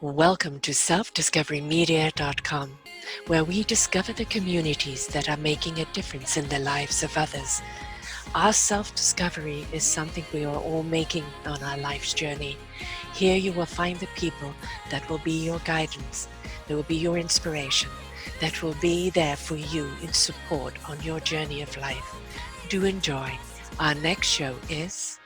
Welcome to selfdiscoverymedia.com, where we discover the communities that are making a difference in the lives of others. Our self-discovery is something we are all making on our life's journey. Here you will find the people that will be your guidance, that will be your inspiration, that will be there for you in support on your journey of life. Do enjoy. Our next show is...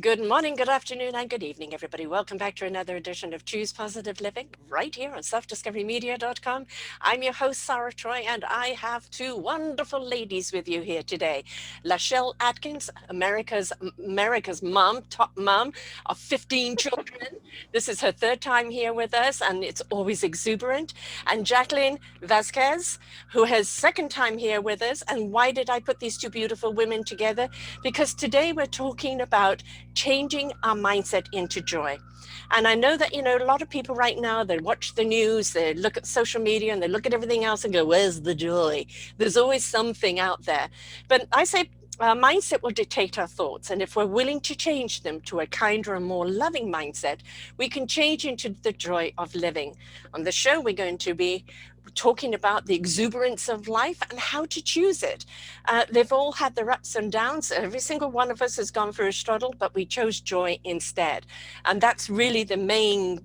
Good morning, good afternoon, and good evening, everybody. Welcome back to another edition of Choose Positive Living right here on selfdiscoverymedia.com. I'm your host, Sara Troy, and I have two wonderful ladies with you here today. LaChelle Adkins, America's mom, top mom of 15 children. This is her third time here with us, and it's always exuberant. And Jacquelyn Vasquez, who has second time here with us. And why did I put these two beautiful women together? Because today we're talking about changing our mindset into joy. And I know that, a lot of people right now, they watch the news, they look at social media and they look at everything else and go, where's the joy? There's always something out there. But I say our mindset will dictate our thoughts. And if we're willing to change them to a kinder and more loving mindset, we can change into the joy of living. On the show, we're going to be talking about the exuberance of life and how to choose it. They've all had their ups and downs. Every single one of us has gone through a struggle, but we chose joy instead. And that's really the main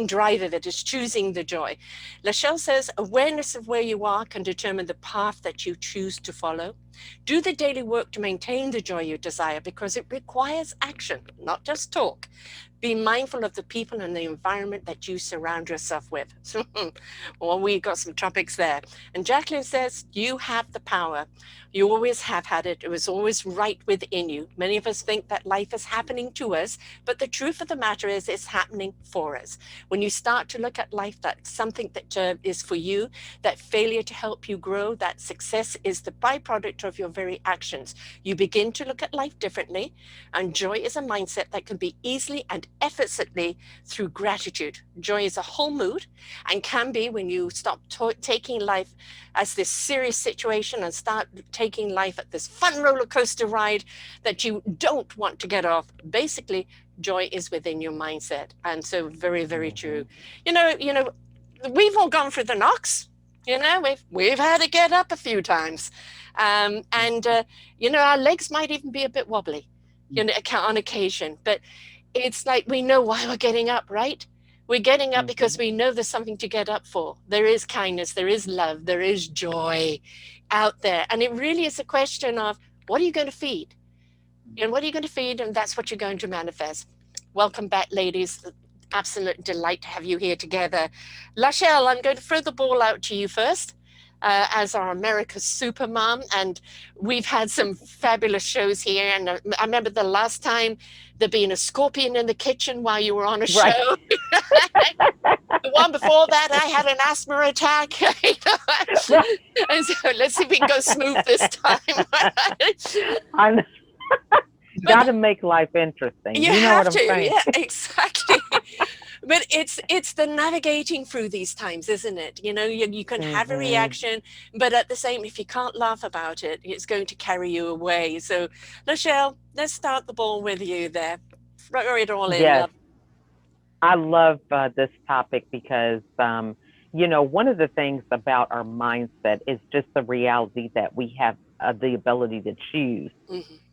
drive of it, is choosing the joy. LaChelle says, awareness of where you are can determine the path that you choose to follow. Do the daily work to maintain the joy you desire, because it requires action, not just talk. Be mindful of the people and the environment that you surround yourself with. Well, we got some topics there. And Jacquelyn says, you have the power. You always have had it. It was always right within you. Many of us think that life is happening to us, but the truth of the matter is it's happening for us. When you start to look at life, that's something that is for you, that failure to help you grow, that success is the byproduct of your very actions. You begin to look at life differently, and joy is a mindset that can be easily and effortlessly through gratitude. Joy is a whole mood and can be when you stop taking life as this serious situation and start taking life at this fun roller coaster ride that you don't want to get off. Basically, joy is within your mindset. And so very, very true. We've all gone through the knocks. We've had to get up a few times. Our legs might even be a bit wobbly, on occasion, but it's like we know why we're getting up, right? We're getting up because we know there's something to get up for. There is kindness, there is love, there is joy out there. And it really is a question of, what are you going to feed? What are you going to feed? And that's what you're going to manifest. Welcome back, ladies. Absolute delight to have you here together. LaChelle, I'm going to throw the ball out to you first. As our America's super mom, and we've had some fabulous shows here. And I remember the last time there being a scorpion in the kitchen while you were on a show. The one before that, I had an asthma attack. And so let's see if we can go smooth this time. I know. Got to make life interesting. You know have what I'm to, saying? yeah, exactly. But it's the navigating through these times, isn't it? You can have a reaction, but at the same, if you can't laugh about it, it's going to carry you away. So, LaChelle, let's start the ball with you there. Throw it all in. Yes. I love this topic because, one of the things about our mindset is just the reality that we have the ability to choose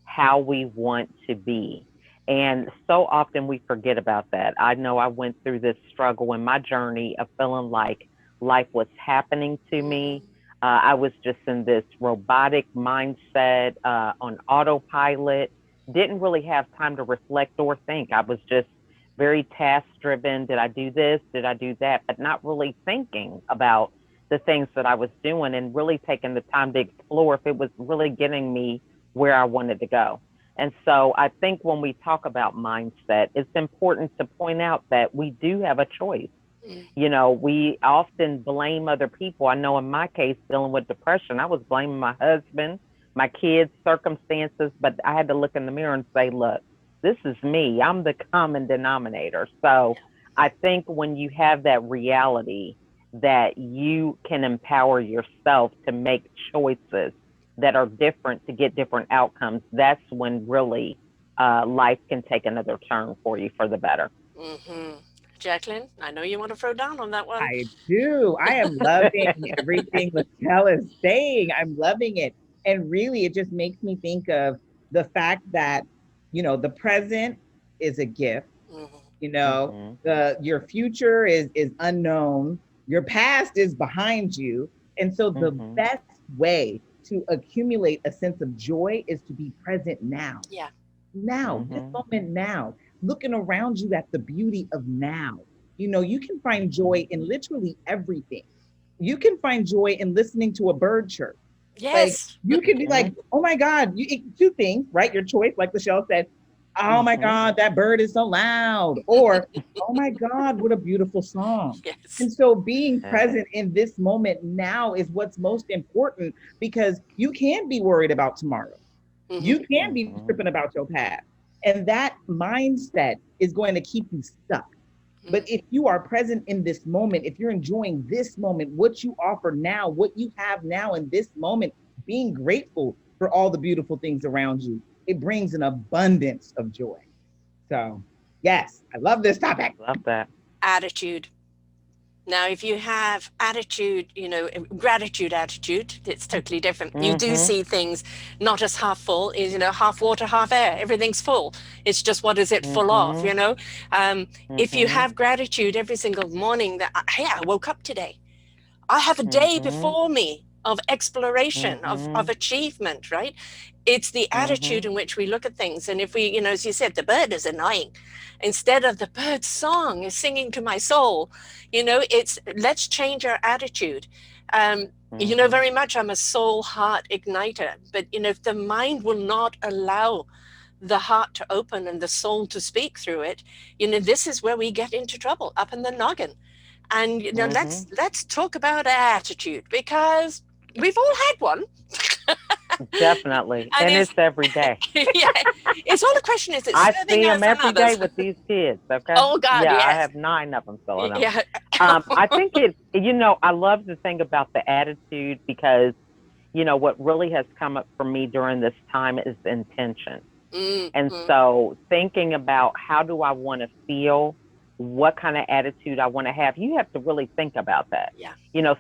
how we want to be. And so often we forget about that. I know I went through this struggle in my journey of feeling like life was happening to me. I was just in this robotic mindset, on autopilot, didn't really have time to reflect or think. I was just very task driven. Did I do this? Did I do that? But not really thinking about the things that I was doing and really taking the time to explore if it was really getting me where I wanted to go. And so I think when we talk about mindset, it's important to point out that we do have a choice. We often blame other people. I know in my case, dealing with depression, I was blaming my husband, my kids, circumstances, but I had to look in the mirror and say, look, this is me. I'm the common denominator. So I think when you have that reality that you can empower yourself to make choices that are different to get different outcomes, that's when really life can take another turn for you for the better. Mm-hmm. Jacquelyn, I know you want to throw down on that one. I do. I am loving everything LaChelle is saying. I'm loving it. And really, it just makes me think of the fact that, the present is a gift. Mm-hmm. Mhm. The your future is unknown. Your past is behind you. And so the Mhm. best way to accumulate a sense of joy is to be present now. Yeah. Now, this Mhm. moment now, looking around you at the beauty of now. You can find joy in literally everything. You can find joy in listening to a bird chirp. Like Yes. you can be like, Mhm. oh my God, two things, right? Your choice, like LaChelle said, oh my Mhm. God, that bird is so loud. Or, oh my God, what a beautiful song. Yes. And so being Yeah. present in this moment now is what's most important because you can be worried about tomorrow. Mm-hmm. You can be Mhm. tripping about your past. And that mindset is going to keep you stuck. But if you are present in this moment, if you're enjoying this moment, what you offer now, what you have now in this moment, being grateful for all the beautiful things around you, it brings an abundance of joy. So, yes, I love this topic. Love that. Attitude. Now, if you have attitude, gratitude attitude, it's totally different. You do Mhm. see things not as half full, half water, half air. Everything's full. It's just what is it full of, Mhm. If you Mhm. have gratitude every single morning that, hey, I woke up today. I have a day Mhm. before me of exploration, of Mhm. achievement, right? It's the attitude Mhm. in which we look at things. And if we, as you said, the bird is annoying. Instead of the bird's song is singing to my soul, it's let's change our attitude. Mhm. Very much I'm a soul heart igniter, but if the mind will not allow the heart to open and the soul to speak through it, this is where we get into trouble, up in the noggin. And let's Mhm. talk about attitude because we've all had one. Definitely. And And it's it's every day. yeah, it's all the question is it I serving see them us and every day others? with these kids, okay? Oh God, Yeah, I yes. have 9 of them, so I know. Yeah. I think I love the thing about the attitude because, what really has come up for me during this time is intention. And Mm-hmm. so thinking about how do I want to feel, what kind of attitude I want to have, you have to really think about that. Yeah.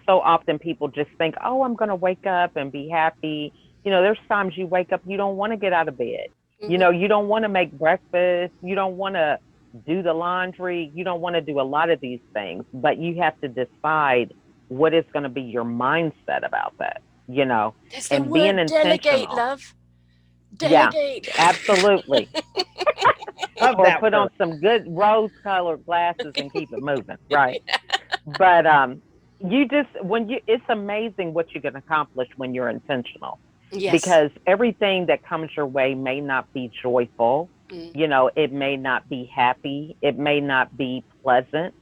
So often people just think, oh, I'm going to wake up and be happy. There's times you wake up, you don't want to get out of bed. Mm-hmm. You don't want to make breakfast. You don't want to do the laundry. You don't want to do a lot of these things, but you have to decide what is going to be your mindset about that, There's the and being word delegate, intentional. love. Yeah, Delegate. absolutely. Love Or that put on word. some good rose colored glasses and keep it moving, right? But you just when you it's amazing what you can accomplish when you're intentional, Yes. because everything that comes your way may not be joyful. Mm. It may not be happy, it may not be pleasant,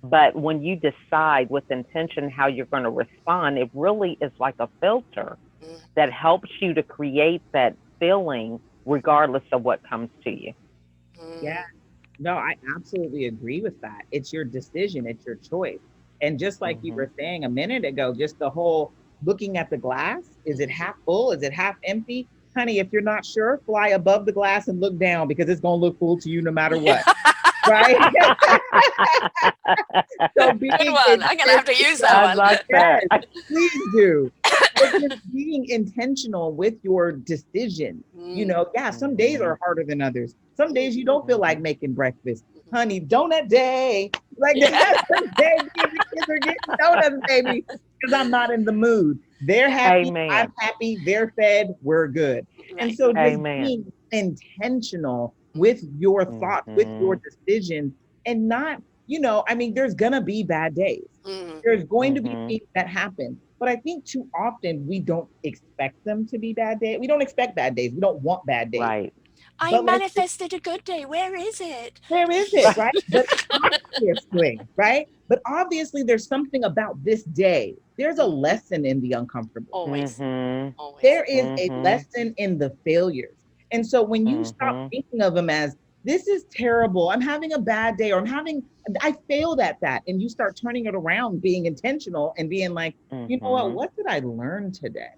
but when you decide with intention how you're going to respond, it really is like a filter Mm. that helps you to create that feeling regardless of what comes to you. Yeah. Mm. No, I absolutely agree with that. It's your decision, it's your choice. And just like you Hmm. were saying a minute ago, just the whole looking at the glass, is it half full? Is it half empty? Honey, if you're not sure, fly above the glass and look down because it's going to look full to you no matter Yeah. what. Right? So Good being one. I'm gonna have to use that I intentional, one. like that. yes, please do. But just being intentional with your decision. Mm. Yeah, some days Hmm. are harder than others. Some Mm. days you don't feel like Hmm. making breakfast. Honey, donut day. Like that's some days me and the kids are getting donuts, baby, because I'm not in the mood. They're happy, I'm Amen. happy, they're fed, we're good. And Right. so just Amen. being intentional Mm. with your thoughts, with your Hmm. decisions, and not I mean, there's gonna be bad days. Mm. There's going to be Hmm. things that happen. But I think too often we don't expect them to be bad days. We don't expect bad days. We don't want bad days. Right. I But like, manifested a good day. Where is it? where is it, right? But obviously, right? But obviously, there's something about this day. There's a Mm. lesson in the uncomfortable. Always. Hmm. Always. There is a Hmm. lesson in the failures. And so when you stop Hmm. thinking of them as this is terrible, I'm having a bad day, or I failed at that, and you start turning it around, being intentional and being like, you know Hmm. what did I learn today?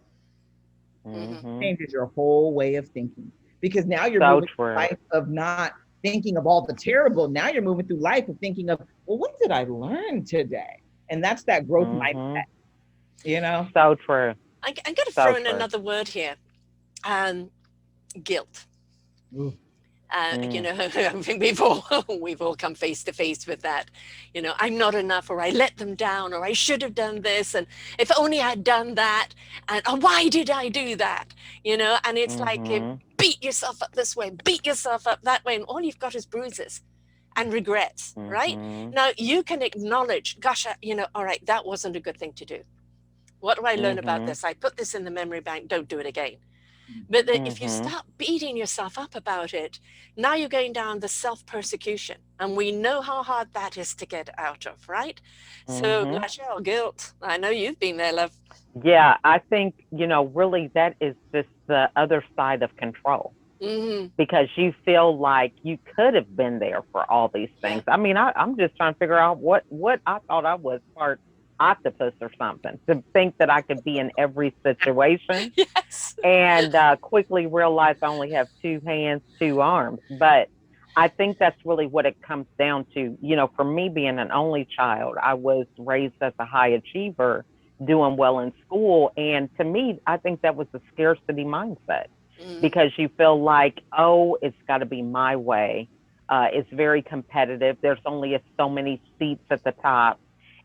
Mm-hmm. Hmm. Changes your whole way of thinking. because now you're So moving through true. life of not thinking of all the terrible. Now you're moving through life of thinking of, well, what did I learn today? And that's that growth mindset, you know? So true. I'm going to So throw in true. another word here. Guilt. Ooh. You know, I think we've all come face to face with that. You know, I'm not enough, or I let them down, or I should have done this, and if only I'd done that, and oh, why did I do that? You know, and it's like beat yourself up this way, beat yourself up that way, and all you've got is bruises and regrets. Right now, you can acknowledge, gosh, you know, all right, that wasn't a good thing to do. What do I learn about this? I put this in the memory bank. Don't do it again. But if you start beating yourself up about it, now you're going down the self-persecution. And we know how hard that is to get out of, right? So, LaChelle, guilt. I know you've been there, love. Yeah, I think, you know, really that is just the other side of control. Because you feel like you could have been there for all these things. I mean, I'm just trying to figure out what I thought I was, part octopus or something, to think that I could be in every situation. Yes. And quickly realize I only have 2 hands, 2 arms. But I think that's really what it comes down to. You know, for me being an only child, I was raised as a high achiever, doing well in school. And to me, I think that was a scarcity mindset, because you feel like, oh, it's got to be my way. It's very competitive. There's only so many seats at the top.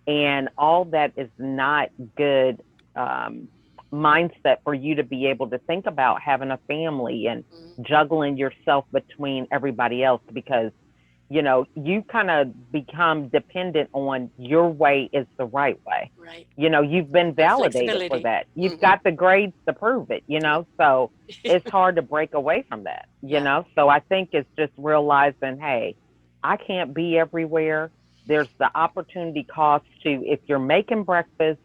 And all that is not good mindset for you to be able to think about having a family and juggling yourself between everybody else, because, you know, you kind of become dependent on your way is the right way. Right. You know, you've been validated for that. You've got the grades to prove it, you know, so it's hard to break away from that, you know? So I think it's just realizing, hey, I can't be everywhere. There's the opportunity cost to, if you're making breakfast,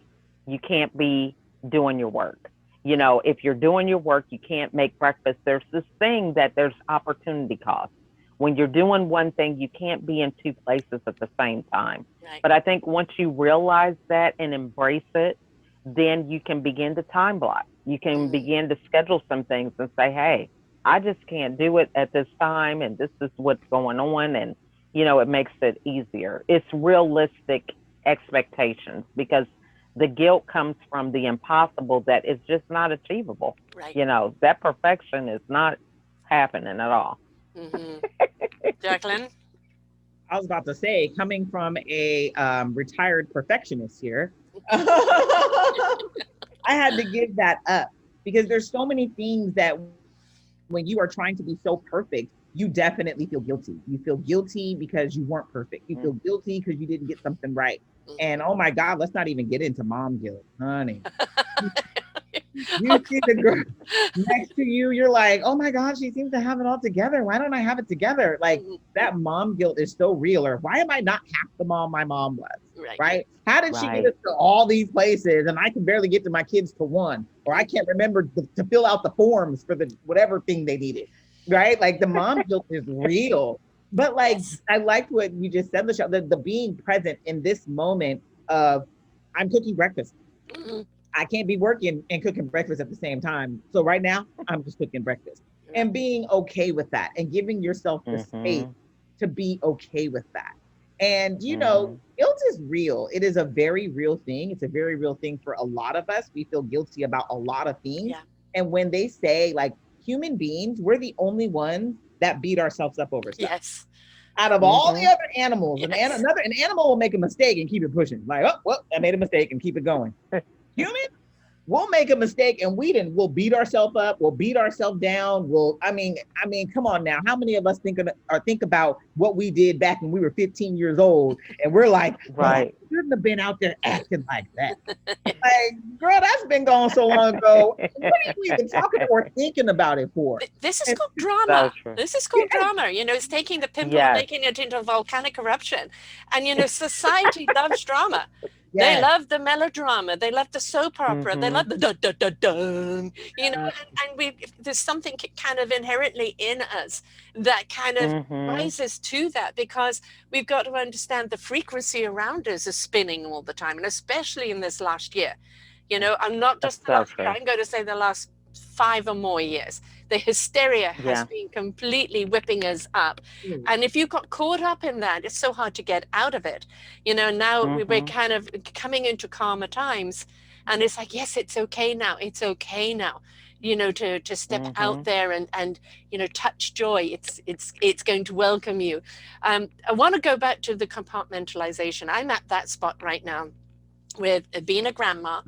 you can't be doing your work. You know, if you're doing your work, you can't make breakfast. There's this thing that there's opportunity cost. When you're doing one thing, you can't be in 2 places at the same time. Right. But I think once you realize that and embrace it, then you can begin to time block. You can begin to schedule some things and say, hey, I just can't do it at this time, and this is what's going on. And, you know, it makes it easier. It's realistic expectations, because the guilt comes from the impossible that is just not achievable. Right. You know, that perfection is not happening at all. Jacquelyn? I was about to say, coming from a retired perfectionist here, I had to give that up, because there's so many things that when you are trying to be so perfect, you definitely feel guilty. You feel guilty because you weren't perfect. You feel guilty because you didn't get something right. And oh my God, let's not even get into mom guilt, honey. You see the girl next to you, you're like, oh my God, she seems to have it all together. Why don't I have it together? Like, that mom guilt is so real. Or why am I not half the mom my mom was? Right? How did she get us to all these places and I can barely get to my kids to one? Or I can't remember to fill out the forms for the whatever thing they needed. Right? Like, the mom guilt is real. But like, I liked what you just said, LaChelle, the being present in this moment of, I'm cooking breakfast. I can't be working and cooking breakfast at the same time. So right now, I'm just cooking breakfast, and being okay with that, and giving yourself the space to be okay with that. And, you know, guilt is real. It is a very real thing. It's a very real thing for a lot of us. We feel guilty about a lot of things. Yeah. And when they say, like, human beings, we're the only ones that beat ourselves up over stuff. Yes. Out of all the other animals, an animal will make a mistake and keep it pushing. Like, oh, well, I made a mistake and keep it going. Human, we'll make a mistake and we'll beat ourselves up, we'll beat ourselves down. I mean, come on now. How many of us think about what we did back when we were 15 years old and we're like, right, oh, shouldn't have been out there acting like that. Like, girl, that's been gone so long ago. What are you even talking or thinking about it for? This is called drama. This is called drama. You know, it's taking the pimple and making it into a volcanic eruption. And, you know, society loves drama. Yes. They love the melodrama. They love the soap opera. They love the dun dun dun dun. You know, and there's something kind of inherently in us that kind of rises to that, because we've got to understand the frequency around us is spinning all the time, and especially in this last year. You know, I'm not just the last year. I'm going to say the last 5 or more years. The hysteria has been completely whipping us up. And if you got caught up in that, it's so hard to get out of it. Now we're kind of coming into calmer times, and it's like, yes, it's okay now. It's okay now, to step out there and touch joy. It's going to welcome you. I want to go back to the compartmentalization. I'm at that spot right now with being a grandma,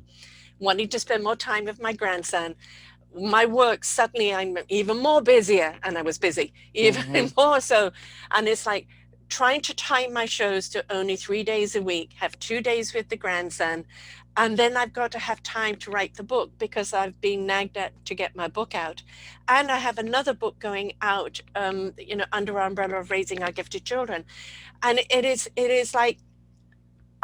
wanting to spend more time with my grandson. My work, suddenly I'm even more busier, and I was busy even more so. And it's like trying to time my shows to only 3 days a week, have 2 days with the grandson. And then I've got to have time to write the book because I've been nagged at to get my book out. And I have another book going out, under our umbrella of Raising Our Gifted Children. And it is like,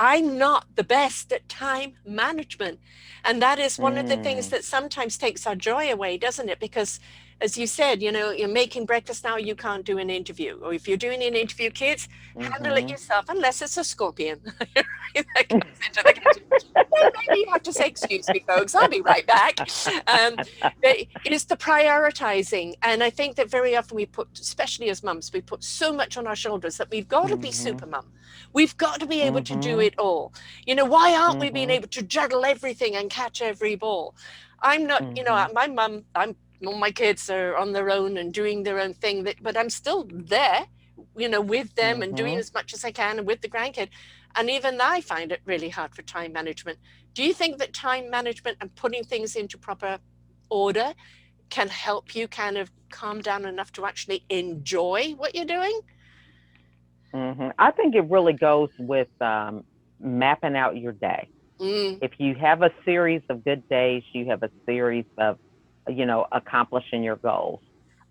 I'm not the best at time management. And that is one of the things that sometimes takes our joy away, doesn't it? Because as you said, you're making breakfast now, you can't do an interview. Or if you're doing an interview, kids, handle it yourself, unless it's a scorpion that comes into the kitchen. Then maybe you have to say, excuse me, folks, I'll be right back. It is the prioritizing. And I think that very often we put, especially as mums, we put so much on our shoulders that we've got to be super mum. We've got to be able to do it all. Why aren't we being able to juggle everything and catch every ball? I'm not, my mum, all my kids are on their own and doing their own thing, but I'm still there, with them and doing as much as I can and with the grandkid. And even I find it really hard for time management. Do you think that time management and putting things into proper order can help you kind of calm down enough to actually enjoy what you're doing? I think it really goes with mapping out your day. If you have a series of good days, you have a series of, accomplishing your goals.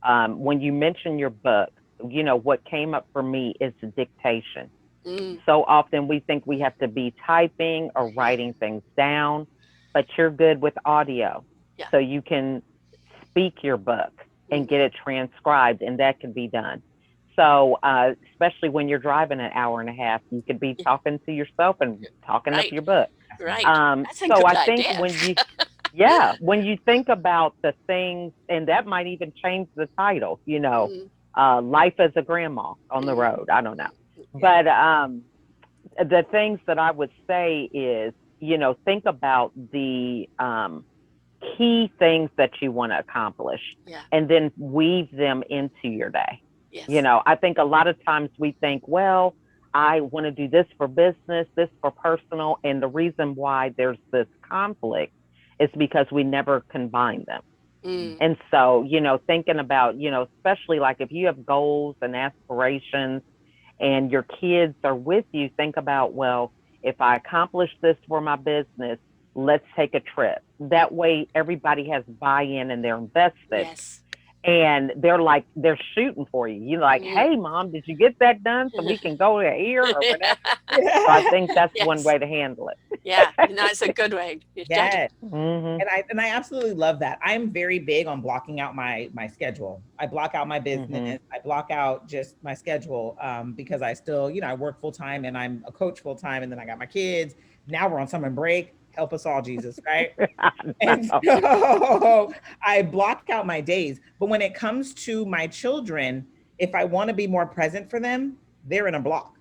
When you mention your book, what came up for me is dictation. So often we think we have to be typing or writing things down, but you're good with audio. So you can speak your book and get it transcribed, and that can be done. So especially when you're driving an hour and a half, you could be talking to yourself and talking up your book. Right. That's a so good I think idea. when you think about the things, and that might even change the title, life as a grandma on the road. I don't know. But the things that I would say is, think about the key things that you want to accomplish and then weave them into your day. I think a lot of times we think, well, I want to do this for business, this for personal. And the reason why there's this conflict is because we never combine them. And so, thinking about, especially like if you have goals and aspirations and your kids are with you, think about, well, if I accomplish this for my business, let's take a trip. That way everybody has buy-in and they're invested. And they're shooting for you. You're like, hey, Mom, did you get that done so we can go to here or whatever? So I think that's one way to handle it. That's a good way. And I absolutely love that. I'm very big on blocking out my schedule. I block out my business. I block out just my schedule because I still, I work full time and I'm a coach full time, and then I got my kids. Now we're on summer break. Help us all, Jesus, right? And so I block out my days. But when it comes to my children, if I want to be more present for them, they're in a block.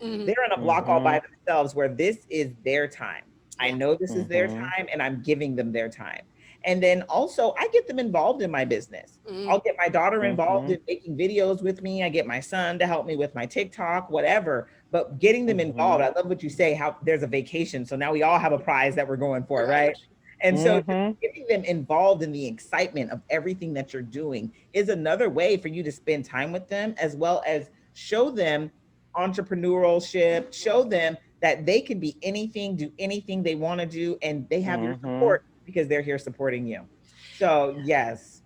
They're in a block all by themselves where this is their time. I know this is their time and I'm giving them their time. And then also I get them involved in my business. I'll get my daughter involved in making videos with me. I get my son to help me with my TikTok, whatever. But getting them involved, I love what you say, how there's a vacation. So now we all have a prize that we're going for, right? And so getting them involved in the excitement of everything that you're doing is another way for you to spend time with them, as well as show them entrepreneurship, show them that they can be anything, do anything they want to do, and they have your support because they're here supporting you. So yes.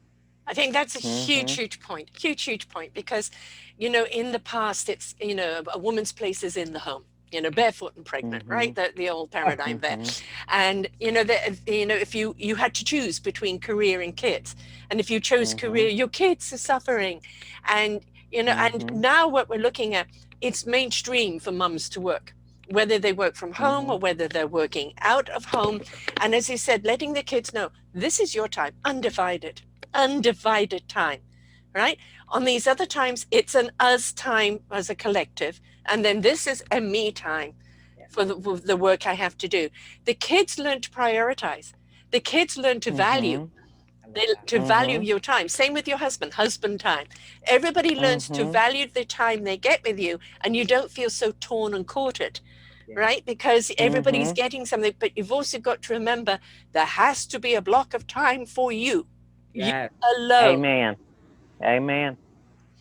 I think that's a huge point, huge point, because, in the past, it's, a woman's place is in the home, barefoot and pregnant, right? The old paradigm there. And, if you had to choose between career and kids, and if you chose career, your kids are suffering. And, and now what we're looking at, it's mainstream for mums to work. whether they work from home or Mhm. whether they're working out of home. And as you said, letting the kids know this is your time, undivided time, right? On these other times, it's an us time as a collective. And then this is a me time Yeah. for the work I have to do. The kids learn to prioritize. The kids learn to value. Mhm. I love They, that. to value Mhm. your time. Same with your husband time. Everybody learns to Mhm. value the time they get with you, and you don't feel so torn and quartered, Yeah. right? Because everybody's Mhm. getting something, but you've also got to remember there has to be a block of time for you, you Yes. alone. Amen. Amen.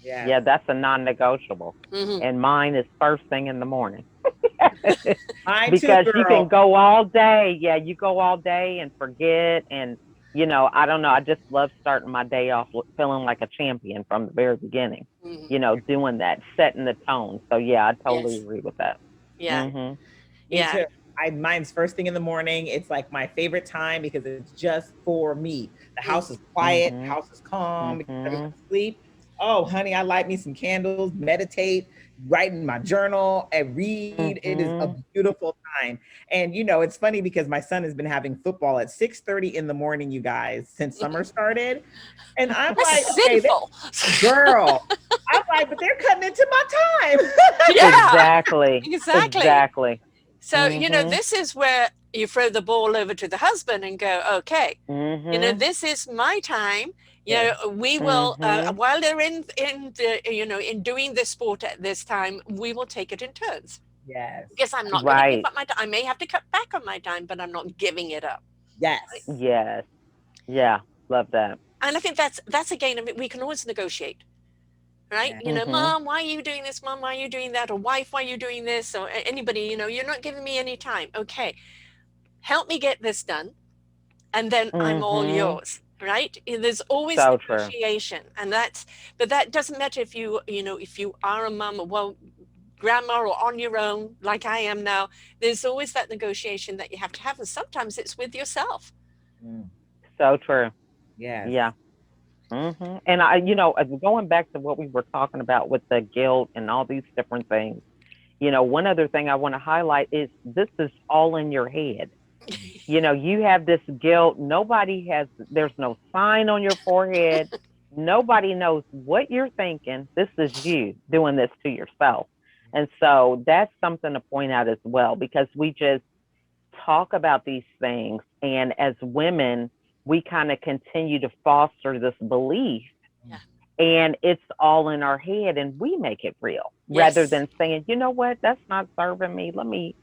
Yes. Yeah, that's a non-negotiable. Mm-hmm. And mine is first thing in the morning. Mine too, Because you can girl. go all day. Yeah, you go all day and forget. And, I don't know. I just love starting my day off feeling like a champion from the very beginning, Mm-hmm. doing that, setting the tone. So, yeah, I totally Yes. agree with that. Yeah. Mm Me Yeah. too. Mine's first thing in the morning. It's like my favorite time because it's just for me. The house is hmm. quiet, Mm the house is calm hmm. because Mm everybody's asleep. Oh, honey, I light me some candles, meditate, write in my journal, and hmm. read. It is a Mm beautiful time. And it's funny because my son has been having football at 6:30 in the morning, you guys, since summer started. And I'm like, That's okay, sinful. girl. I'm like, but they're cutting into my time. Yeah, Exactly. exactly. Exactly. So, Mm hmm. this is where you throw the ball over to the husband and go, okay, Mm hmm. this is my time. Yes. We Mm will, hmm. while they're in the, in doing the sport at this time, we will take it in turns. Yes. Because I'm I not love going to it. give Right. up my time. I may have to cut back on my time, but I'm not giving it up. Right? Yes. Yes. Yeah. Love that. And I think that's again, I mean, we can always negotiate, right? Yeah. Mm hmm. Mom, why are you doing this? Mom, why are you doing that? Or wife, why are you doing this? Or anybody, you're not giving me any time. Okay, help me get this done, and then I'm Mm all hmm. yours, right? There's always So true. negotiation, and but that doesn't matter if if you are a mom, or well, grandma, or on your own like I am now. There's always that negotiation that you have to have, and sometimes it's with yourself. Mm. So true. Yes. Yeah. And going back to what we were talking about with the guilt and all these different things, one other thing I want to highlight is this is all in your head. You have this guilt. There's no sign on your forehead. Nobody knows what you're thinking. This is you doing this to yourself. And so that's something to point out as well, because we just talk about these things. And as women, we kind of continue to foster this belief, Mm. Yeah. and it's all in our head, and we make it real rather Yes. than saying, you know what, that's not serving me. Let me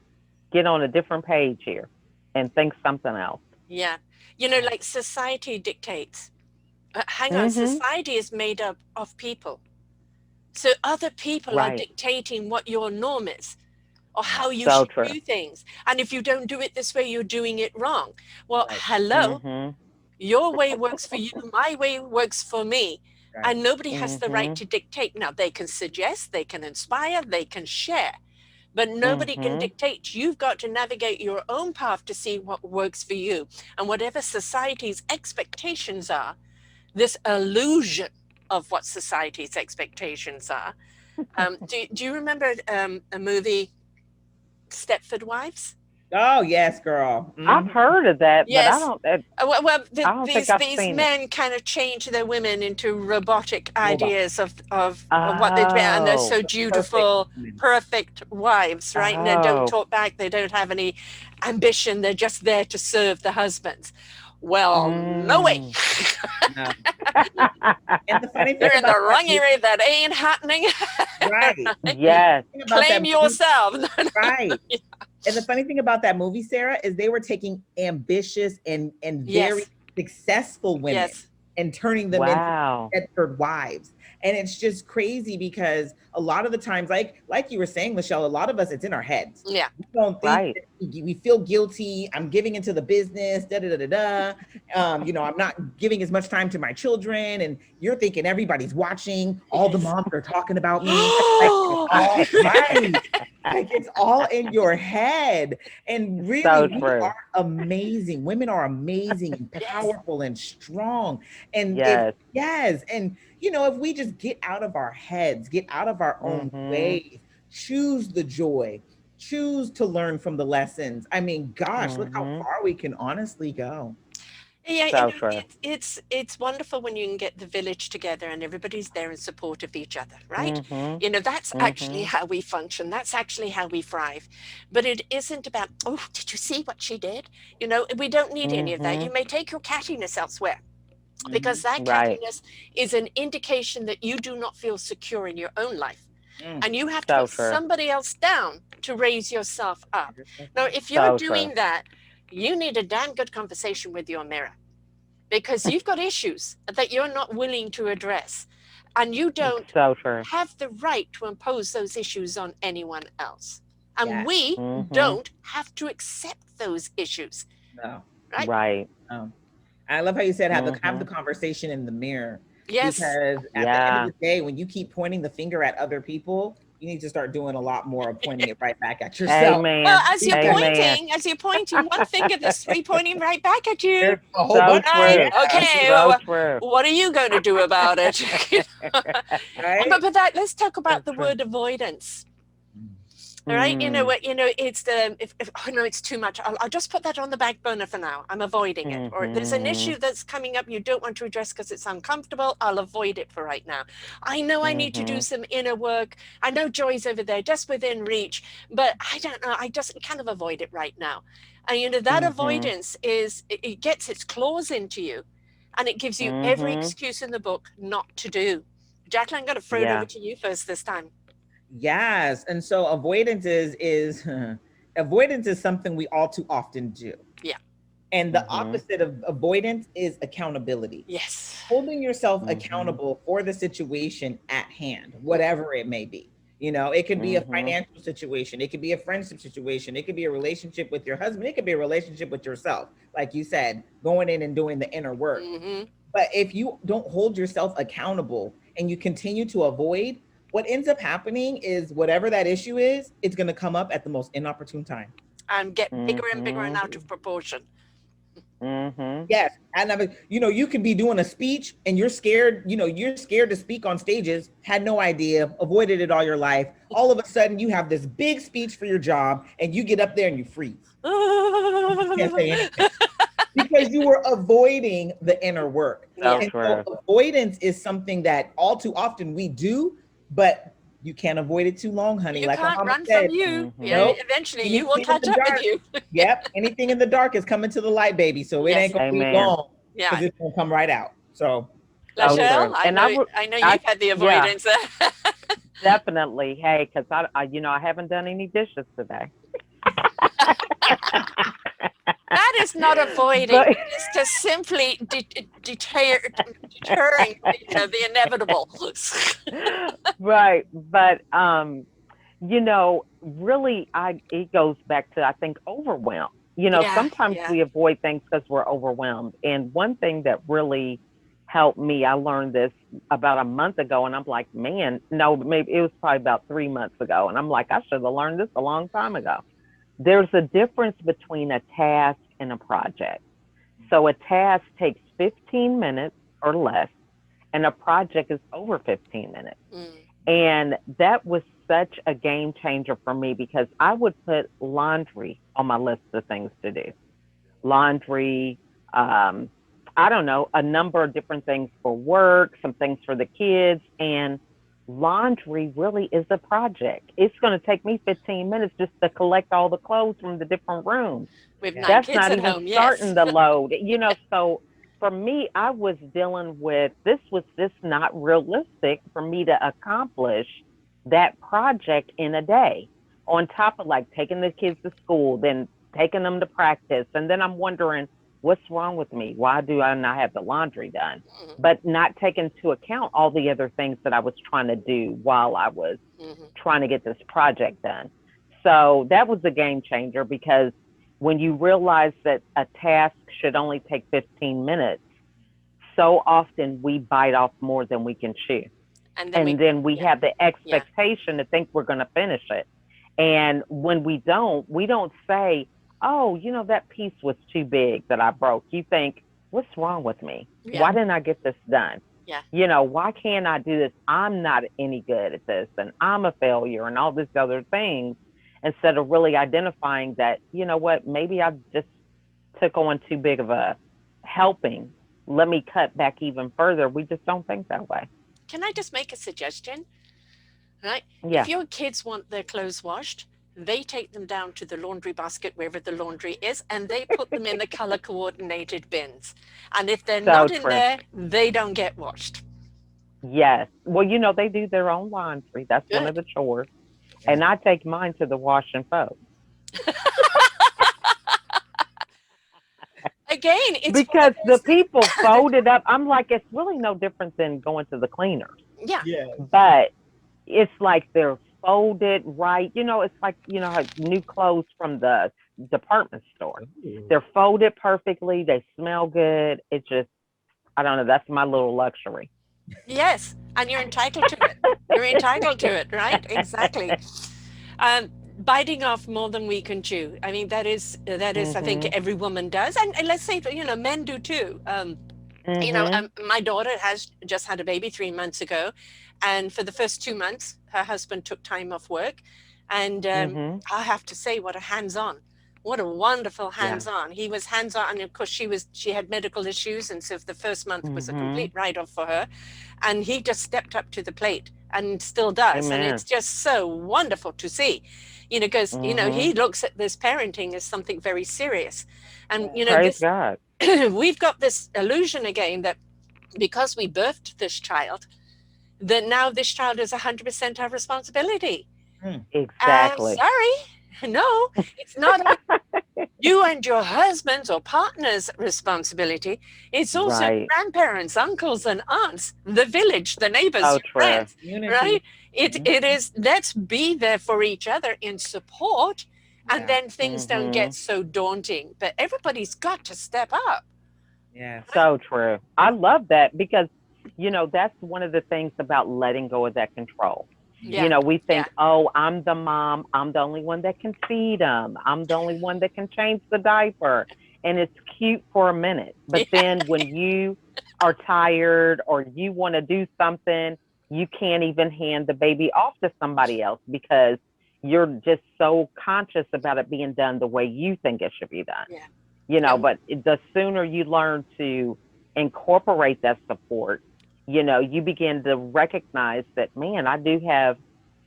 get on a different page here and think something else. Yeah. Yes. Like society dictates. Hang on, Mm-hmm. society is made up of people. So other people are Right. dictating what your norm is or Yes. how you So should true. do things. And if you don't do it this way, you're doing it wrong. Well, Right. hello, Mm-hmm. your way works for you, my way works for me. Right. And nobody has the right Mm-hmm. to dictate. Now, they can suggest, they can inspire, they can share, but nobody can Mm-hmm. dictate. You've got to navigate your own path to see what works for you. And whatever society's expectations are, this illusion of what society's expectations are. Do you remember a movie, Stepford Wives? Oh, yes, girl. I've Mhm. heard of that, but I Yes. don't. Well, I don't think I've these seen it. men kind of change their women into robotic Robot. ideas of what they do, and they're Oh. so The perfect dutiful, woman. perfect wives, right? And they don't Oh. talk back, they don't have any ambition, they're just there to serve the husbands. Well, no way. Mm. No. And the funny thing You're in the about that wrong movie, area. That ain't happening. right? Yes. Thing about that Claim movie, yourself. right? And the funny thing about that movie, Sarah, is they were taking ambitious and very Yes. successful women Yes. and turning them into Wow. Bedford wives. And it's just crazy because a lot of the times, like you were saying, LaChelle, a lot of us, it's in our heads. Yeah. We don't think Right. that we feel guilty. I'm giving into the business, da da da da da. I'm not giving as much time to my children. And you're thinking everybody's watching, all the Yes. moms are talking about me. Like it's all right. Like it's all in your head. And really, So we are true. amazing. Women are amazing and Yes. powerful and strong. And if Yes. yes, and if we just get out of our heads, get out of our own Mm-hmm. ways, choose the joy, choose to learn from the lessons. I mean, gosh, look how Mm-hmm. far we can honestly go. Yeah, So true. it's wonderful when you can get the village together and everybody's there in support of each other, right? Mm-hmm. That's actually Mm-hmm. how we function. That's actually how we thrive. But it isn't about, oh, did you see what she did? We don't need any of that. Mm-hmm. You may take your cattiness elsewhere, because Mhm. that Right. cattiness is an indication that you do not feel secure in your own life. Mm. And you have to So put true. somebody else down to raise yourself up. Now, if you're So true. doing that, you need a damn good conversation with your mirror, because you've got issues that you're not willing to address. And you don't So true. have the right to impose those issues on anyone else. And Yes. we Mm-hmm. don't have to accept those issues, No. right? Right. No. I love how you said have Mm-hmm. the conversation in the mirror, Yes. because at the end of Yeah. the day, when you keep pointing the finger at other people, you need to start doing a lot more of pointing it right back at yourself. Well, Amen. as you're Because Amen. pointing, one finger, there's three pointing right back at you. there's a whole So bunch. Right? true. Yeah. Okay. So Well, true. what are you going to do about it? Right. But let's talk So about the true. word avoidance. All right, you know Mm. what? It's the if oh no, it's too much. I'll just put that on the back burner for now. I'm avoiding it. Or there's an Mm-hmm. issue that's coming up you don't want to address because it's uncomfortable. I'll avoid it for right now. I know I need to do Mm-hmm. some inner work. I know Joy's over there, just within reach, but I don't know. I just kind of avoid it right now. And that Mm-hmm. avoidance it gets its claws into you, and it gives you every Mm-hmm. excuse in the book not to do. Jacqueline, I'm going to throw it over Yeah. to you first this time. Yes. And so avoidance is avoidance is something we all too often do. Yeah. And the Mm-hmm. opposite of avoidance is accountability. Yes. Holding yourself Mm-hmm. accountable for the situation at hand, whatever it may be. It could be a Mm-hmm. financial situation, it could be a friendship situation, it could be a relationship with your husband, it could be a relationship with yourself. Like you said, going in and doing the inner work. Mm-hmm. But if you don't hold yourself accountable and you continue to avoid, what ends up happening is whatever that issue is, it's going to come up at the most inopportune time. And get bigger and bigger and Mm-hmm. out of proportion. Mm-hmm. Yes. And I mean, you can be doing a speech and you're scared, you're scared to speak on stages, had no idea, avoided it all your life. All of a sudden you have this big speech for your job and you get up there and you freeze. You can't say anything because you were avoiding the inner work. So Yeah. And so true. avoidance is something that all too often we do, but you can't avoid it too long, honey. You Like my can't mama run from said, you. Yeah, Mm-hmm. nope. eventually you will Anything in catch the up with dark, you. yep. Anything in the dark is coming to the light, baby. So it ain't Yes. gonna be Amen. long Yeah. because it's gonna come right out. So So LaChelle, true. And I would, I know I you've had the yeah, avoidance there. definitely. Hey, because I haven't done any dishes today. That is not avoiding. But That is just simply deterring, the inevitable. right, but really, it goes back to I think overwhelm. Yeah, Sometimes yeah. we avoid things because we're overwhelmed. And one thing that really helped me, I learned this about a month ago, and I'm like, man, no, maybe it was probably about 3 months ago, and I'm like, I should have learned this a long time ago. There's a difference between a task and a project. So a task takes 15 minutes or less, and a project is over 15 minutes. Mm. And that was such a game changer for me because I would put laundry on my list of things to do. Laundry, I don't know, a number of different things for work, some things for the kids. And laundry really is a project. It's going to take me 15 minutes just to collect all the clothes from the different rooms. We have yeah. 9 That's kids not at even home. Yes. starting the load, So for me, I was dealing with this was just not realistic for me to accomplish that project in a day. On top of like taking the kids to school, then taking them to practice, and then I'm wondering what's wrong with me? Why do I not have the laundry done? Mm-hmm. But not taking into account all the other things that I was trying to do while I was Mm-hmm. trying to get this project done. So that was a game changer because when you realize that a task should only take 15 minutes, so often we bite off more than we can chew. And And then we yeah, have the yeah. expectation to think we're going to finish it. And when we don't say, oh, that piece was too big that I broke. You think, what's wrong with me? Yeah. Why didn't I get this done? Yeah. Why can't I do this? I'm not any good at this and I'm a failure and all these other things. instead of really identifying that, you know what, maybe I just took on too big of a helping. Let me cut back even further. We just don't think that way. Can I just make a suggestion? Right? If Yeah. your kids want their clothes washed, they take them down to the laundry basket wherever the laundry is and they put them in the color coordinated bins. And if they're So not in true. there, they don't get washed. Yes. Well, they do their own laundry. That's one of Good. the chores. Yeah. And I take mine to the wash and fold. Again, it's one of Because the those people fold it up. I'm like, it's really no different than going to the cleaners. yeah. Yeah. But it's like they're folded right. It's like, how new clothes from the department store. They're folded perfectly. They smell good. It just, I don't know. That's my little luxury. Yes. And you're entitled to it. You're entitled to it, right? Exactly. Biting off more than we can chew. I mean, that is, I think Mhm. every woman does. And let's say, men do too. Mhm. My daughter has just had a baby 3 months ago, and for the first 2 months, her husband took time off work, and Mhm. I have to say, what a wonderful Yeah. hands-on. He was hands-on, and of course, she had medical issues, and so the first month was a complete Mhm. write-off for her, and he just stepped up to the plate and still does, and it's Amen. just so wonderful to see, because he Mhm. looks at this parenting as something very serious, and Praise this God. we've got this illusion again that because we birthed this child, that now this child is 100% our responsibility. Mm. Exactly. Sorry, no, it's not you and your husband's or partner's responsibility. It's also Right. grandparents, uncles, and aunts, the village, the neighbors, So your true. friends, Unity. right? It is, let's be there for each other in support, and Yeah. then things don't get Mhm. so daunting. But everybody's got to step up. Yes. So true. I love that because, that's one of the things about letting go of that control. Yeah, We yeah, think, oh, I'm the mom. I'm the only one that can feed them. I'm the only one that can change the diaper. And it's cute for a minute. But yeah, then when you are tired or you want to do something, you can't even hand the baby off to somebody else because you're just so conscious about it being done the way you think it should be done. yeah. But the sooner you learn to incorporate that support, you begin to recognize that, man, I do have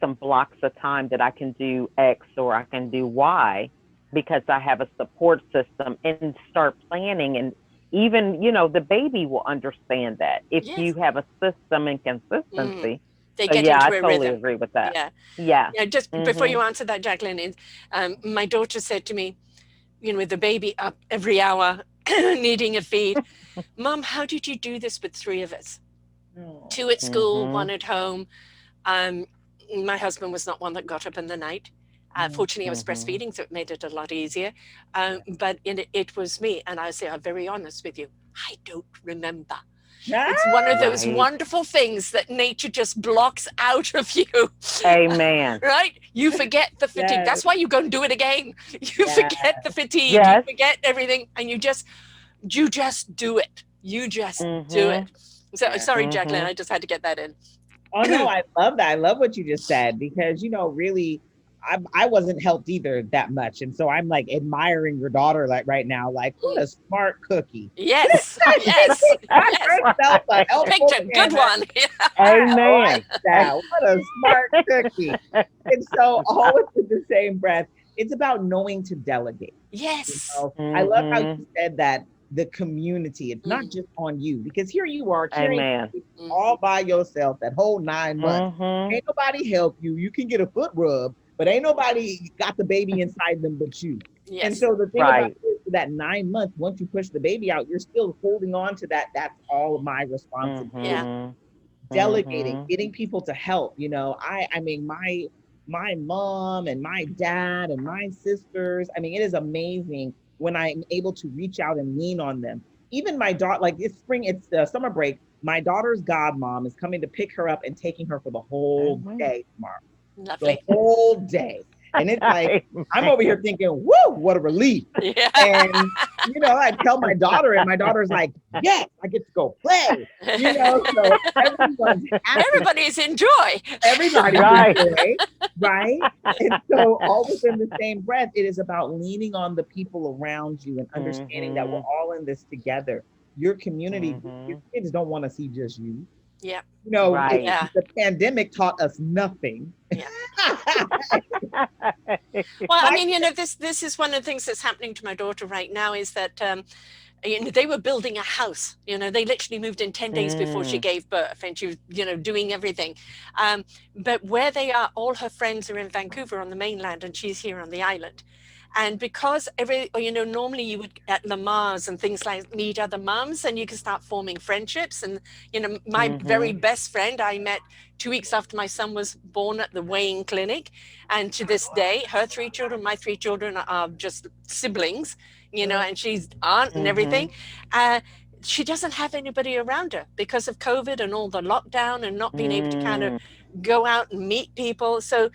some blocks of time that I can do X or I can do Y because I have a support system and start planning. And even, the baby will understand that if you Yes. have a system and Mm. consistency. They So, get yeah, I into a totally rhythm. agree with that. Yeah. Yeah. Yeah. Just before Mm-hmm. you answer that, Jacqueline, my daughter said to me, with the baby up every hour, needing a feed, Mom, how did you do this with three of us? Oh. Two at school, Mm-hmm. one at home. Um, my husband was not one that got up in the night. Mm. Fortunately, I was Mm-hmm. breastfeeding, so it made it a lot easier. Yeah. But it was me. And I say, I'm very honest with you. I don't remember. It's one of Ah! those Right. wonderful things that nature just blocks out of you, Amen. right? You forget the fatigue. Yes. That's why you go and do it again. You Yeah. forget the fatigue. You Yes. forget everything, and you just do it. You just do Mm-hmm. it. So Yeah. sorry, Jacqueline, Mm-hmm. I just had to get that in. Oh no, I love that. I love what you just said because really, I wasn't helped either that much, and so I'm like admiring your daughter like right now, like what Mm. a smart cookie. Yes, She yes, got yes. herself a You picked helpful a good hand. one. I Amen. like that. What a smart cookie. And so all within the same breath, it's about knowing to delegate. Yes. I love how Mm-hmm. you said that the community, it's not Mm, just on you because here you are carrying Amen. mm. all by yourself that whole 9 months. Mm-hmm. Ain't nobody help you. You can get a foot rub, but ain't nobody got the baby inside them but you. And Yes. so the thing about Right. it is for that 9 months, once you push the baby out, you're still holding on to that. That's all of my responsibility. Yeah. Mm-hmm. Delegating, Mm-hmm. getting people to help. I mean, my mom and my dad and my sisters. I mean, it is amazing when I'm able to reach out and lean on them. Even my daughter, like it's spring, it's summer break. My daughter's godmom is coming to pick her up and taking her for the whole Amen. day tomorrow, the Lovely. whole day. And it's like, I'm over here thinking, woo, what a relief. Yeah. And, I tell my daughter, and my daughter's like, yes, I get to go play. So everyone's happy. Everybody's in joy. Everybody's Right. in joy, right? And so all within the same breath, it is about leaning on the people around you and understanding that we're all in this together. Your community, your kids don't want to see just you. Yeah. Right. Yeah. The pandemic taught us nothing. Yeah. Well, I mean, this is one of the things that's happening to my daughter right now is that they were building a house. They literally moved in 10 days before she gave birth, and she was, doing everything. But where they are, all her friends are in Vancouver on the mainland, and she's here on the island. And because normally you would at Lamar's and things like meet other mums and you can start forming friendships. And, my very best friend I met 2 weeks after my son was born at the weighing clinic. And to this day, her 3 children, my 3 children are just siblings, and she's aunt and everything. She doesn't have anybody around her because of COVID and all the lockdown and not being able to kind of go out and meet people. So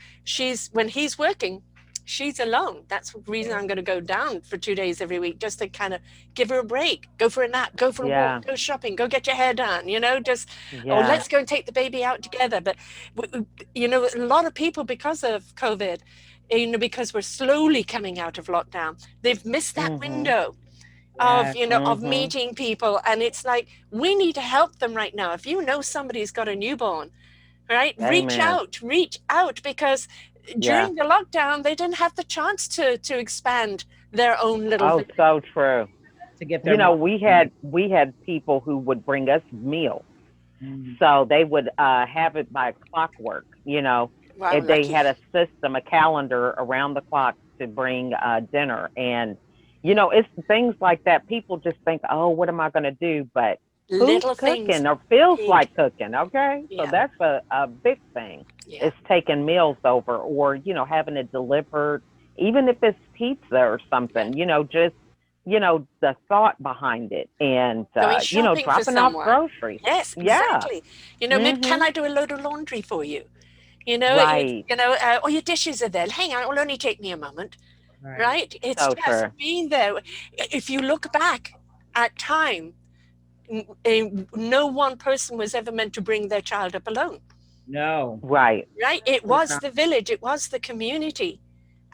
when he's working, she's alone. That's the reason I'm going to go down for 2 days every week, just to kind of give her a break, go for a nap, go for a walk, go shopping, go get your hair done, or let's go and take the baby out together. But, a lot of people, because of COVID, because we're slowly coming out of lockdown, they've missed that window of meeting people. And it's like, we need to help them right now. If you know somebody's got a newborn, right? Amen. Reach out, because during the lockdown, they didn't have the chance to expand their own little. Oh, so true. To get their we had people who would bring us meals. So they would have it by clockwork, Wow, if they had a system, a calendar around the clock to bring dinner. And, it's things like that. People just think, oh, what am I going to do? But little who's cooking things or feels like cooking, okay? Yeah. So that's a big thing. Yeah. It's taking meals over, or, having it delivered, even if it's pizza or something, just, the thought behind it, and, dropping off groceries. Yes, exactly. Maybe, can I do a load of laundry for you? Right. Or your dishes are there. Hang on, it will only take me a moment. Right? It's So just true. being there. If you look back at time, no one person was ever meant to bring their child up alone. No. Right. Right? It was the village, it was the community.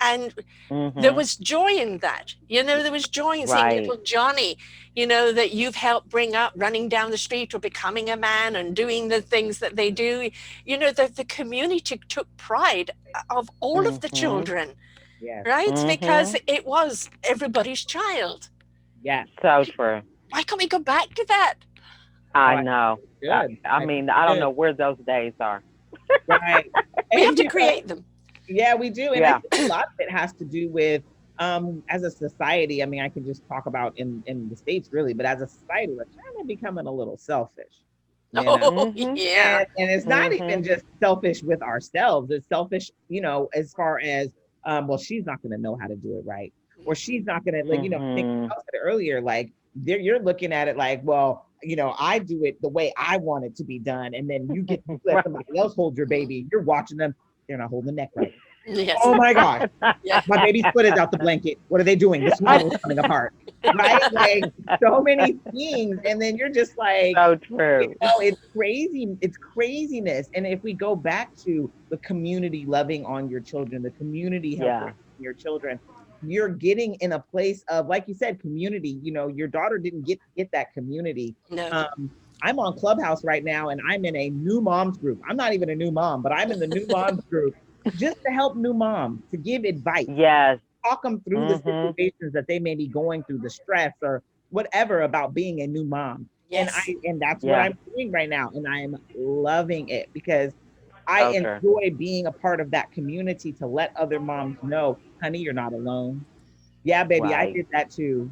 And there was joy in that. There was joy in seeing little Johnny, that you've helped bring up, running down the street or becoming a man and doing the things that they do. The community took pride of all of the children. Yes. Right? Because it was everybody's child. Yes. So true. Why can't we go back to that? I know. Good. I mean, I don't know where those days are. Right. We have to create them. Yeah, we do. And I think a lot of it has to do with, as a society, I mean, I can just talk about in the States really, but as a society, we're kind of becoming a little selfish. Yeah. And it's not even just selfish with ourselves. It's selfish, as far as, well, she's not going to know how to do it right. Or she's not going to, like, I think I said earlier, like, you're looking at it like, well, I do it the way I want it to be done. And then you get to let somebody else hold your baby. You're watching them. They're not holding the neck right. Yes. Oh my God. My baby's foot is out the blanket. What are they doing? The smile is coming apart. Right? Like, so many things. And then you're just like, so true. It's crazy. It's craziness. And if we go back to the community loving on your children, the community helping your children, you're getting in a place of, like you said, community. Your daughter didn't get that community. No. I'm on Clubhouse right now, and I'm in a new moms group. I'm not even a new mom, but I'm in the new moms group just to help new moms, to give advice. Yes. Talk them through the situations that they may be going through, the stress or whatever about being a new mom. Yes. And that's what I'm doing right now. And I'm loving it because I enjoy being a part of that community to let other moms know, honey, you're not alone. Yeah, baby, I did that too.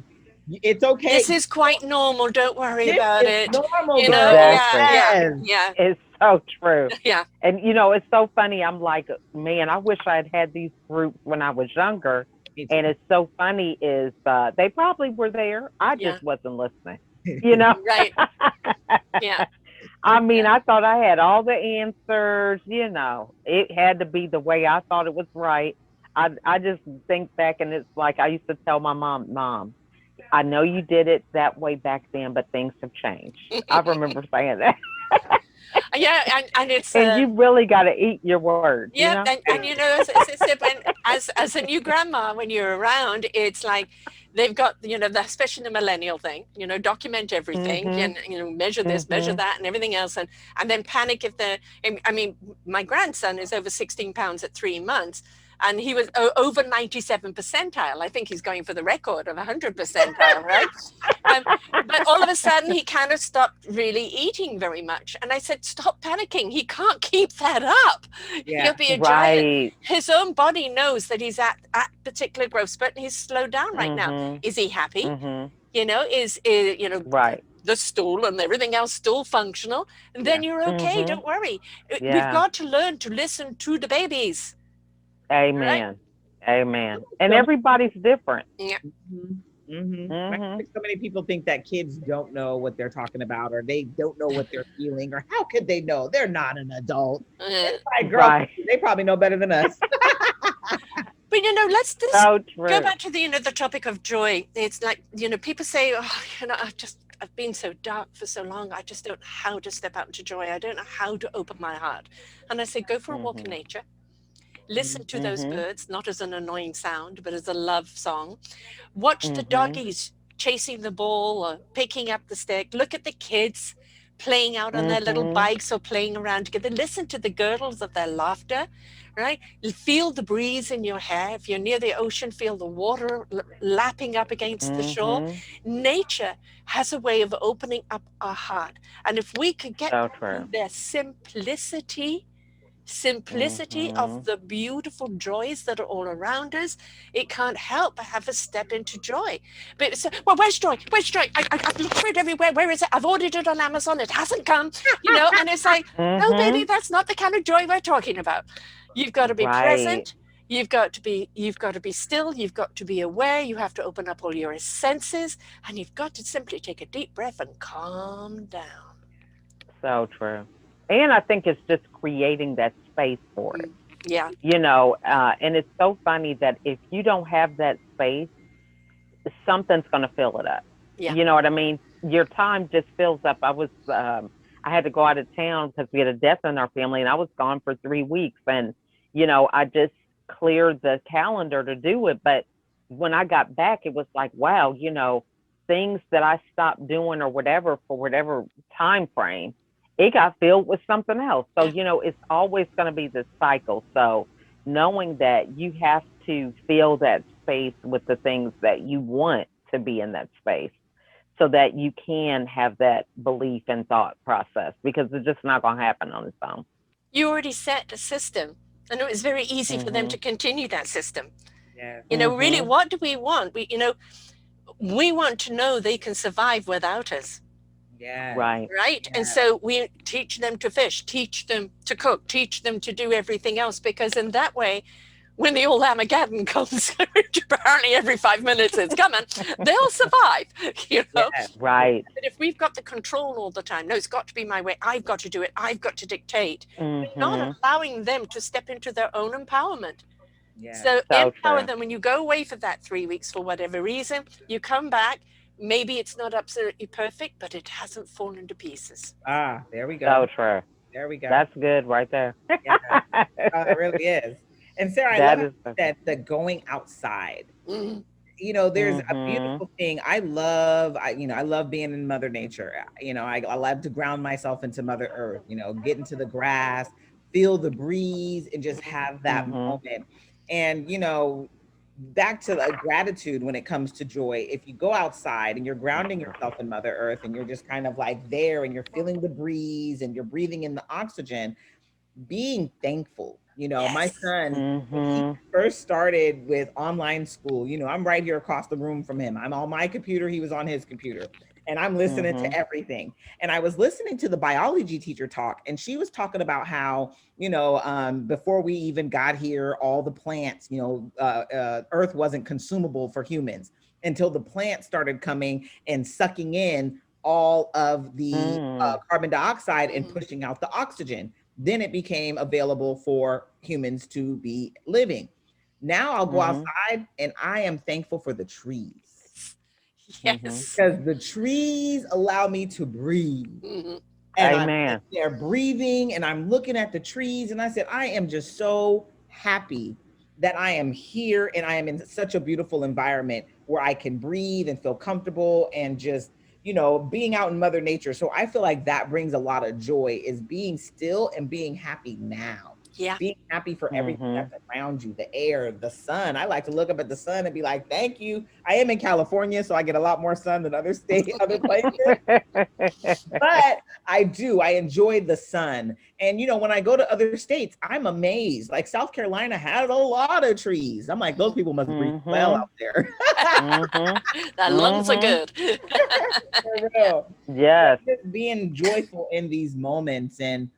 It's okay. This is quite normal. Don't worry about it. Normal, Yeah. It's so true. Yeah. And it's so funny. I'm like, man, I wish I'd had these groups when I was younger. And it's so funny is they probably were there. I just wasn't listening. Right. Yeah. I mean, I thought I had all the answers. It had to be the way I thought it was right. I just think back, and it's like I used to tell my mom, I know you did it that way back then, but things have changed. I remember saying that. Yeah, and it's And you really got to eat your words, you yeah, know? and you know, when as a new grandma, when you're around, it's like they've got, you know, especially the millennial thing, you know, document everything Mhm. and, you know, measure this, measure Mhm. that, and everything else, and then panic if the. I mean, my grandson is over 16 pounds at 3 months. And he was over 97 percentile. I think he's going for the record of 100 percentile, right? Um, but all of a sudden, he kind of stopped really eating very much. And I said, stop panicking. He can't keep that up. He'll Yeah. be a giant. Right. His own body knows that he's at particular growth spurt and he's slowed down right now. Mhm. Is he happy? Mhm. You know, is you know, Right. the stool and everything else still functional? And then Yeah. you're okay. Mhm. Don't worry. We've Yeah. got to learn to listen to the babies, right? Amen. Amen. And So everybody's different. Yeah. I Mhm. think so many people think that kids don't know what they're talking about, or they don't know what they're feeling, or how could they know? They're not an adult. Uh, It's like, girl, Right. they probably know better than us. But you know, let's just So go true. back to the, you know, the topic of joy. It's like, you know, people say, oh, you know, I've been so dark for so long. I just don't know how to step out into joy. I don't know how to open my heart. And I say, go for a walk in Mhm. nature. Listen to those Mhm. birds, not as an annoying sound, but as a love song. Watch the Mhm. doggies chasing the ball or picking up the stick. Look at the kids playing out on their little Mhm. bikes or playing around together. Listen to the gurgles of their laughter, right? Feel the breeze in your hair. If you're near the ocean, feel the water lapping up against the shore. Mhm. Nature has a way of opening up our heart. And if we could get So back to true. their simplicity of Mhm. the beautiful joys that are all around us, it can't help but have a step into joy. But so, well, where's joy? Where's joy? I've looked for it everywhere. Where is it? I've ordered it on Amazon. It hasn't come, you know, and it's like, no, baby, Mhm. that's not the kind of joy we're talking about. You've got to be Right. present. You've got to be still. You've got to be aware. You have to open up all your senses, and you've got to simply take a deep breath and calm down. So true. And I think it's just creating that space for it. Yeah, You know, and it's so funny that if you don't have that space, something's going to fill it up. yeah. You know what I mean? Your time just fills up. I had to go out of town because we had a death in our family, and I was gone for 3 weeks. And, you know, I just cleared the calendar to do it. But when I got back, it was like, wow, you know, things that I stopped doing or whatever for whatever time frame, it got filled with something else. So, Yeah. you know, it's always going to be this cycle. So, knowing that you have to fill that space with the things that you want to be in that space so that you can have that belief and thought process because it's just not going to happen on its own. You already set a system, and it was very easy for them to Mhm. continue that system. Yeah. You know, really, Mhm. what do we want? You know, we want to know they can survive without us, Yes. Right. right? And Yeah. so we teach them to fish, teach them to cook, teach them to do everything else, because in that way, when the old Armageddon comes, which apparently every 5 minutes it's coming, they'll survive, you know. Yes. Right. But if we've got the control all the time, no, it's got to be my way, I've got to do it, I've got to dictate, we're not Mhm. allowing them to step into their own empowerment. Yes. So So empower true. them when you go away for that 3 weeks for whatever reason, you come back, maybe it's not absolutely perfect, but it hasn't fallen to pieces. Ah, there we So go. true. There we go. That's good right there. Yeah. It really is. And Sarah, I love That how is you so good. said the going outside. Mm, There's a Mhm. beautiful thing. I love being in Mother Nature. I love to ground myself into Mother Earth, get into the grass, feel the breeze, and just have that Mhm. moment. And, back to gratitude when it comes to joy. If you go outside and you're grounding yourself in Mother Earth and you're just kind of like there and you're feeling the breeze and you're breathing in the oxygen, being thankful. My yes. son, when he Mhm. first started with online school, I'm right here across the room from him. I'm on my computer, he was on his computer, and I'm listening to Mhm. everything. And I was listening to the biology teacher talk, and she was talking about how, before we even got here, all the plants, Earth wasn't consumable for humans until the plants started coming and sucking in all of the Mm. carbon dioxide and Mhm. pushing out the oxygen. Then it became available for humans to be living. Now I'll go Mm-hmm. outside and I am thankful for the trees Mm-hmm. Yes. because the trees allow me to breathe. Mhm. And I'm in Amen. there breathing and I'm looking at the trees. And I said, I am just so happy that I am here and I am in such a beautiful environment where I can breathe and feel comfortable and just, being out in Mother Nature. So I feel like that brings a lot of joy is being still and being happy now. Yeah. Being happy for everything Mm-hmm. that's around you, the air, the sun. I like to look up at the sun and be like, thank you. I am in California, so I get a lot more sun than other other places. But I do. I enjoy the sun. And when I go to other states, I'm amazed. Like South Carolina has a lot of trees. I'm like, those people must breathe well Mm-hmm. out there. Mm-hmm. The lungs are Mm-hmm. good. For real. Yes. Just being joyful in these moments and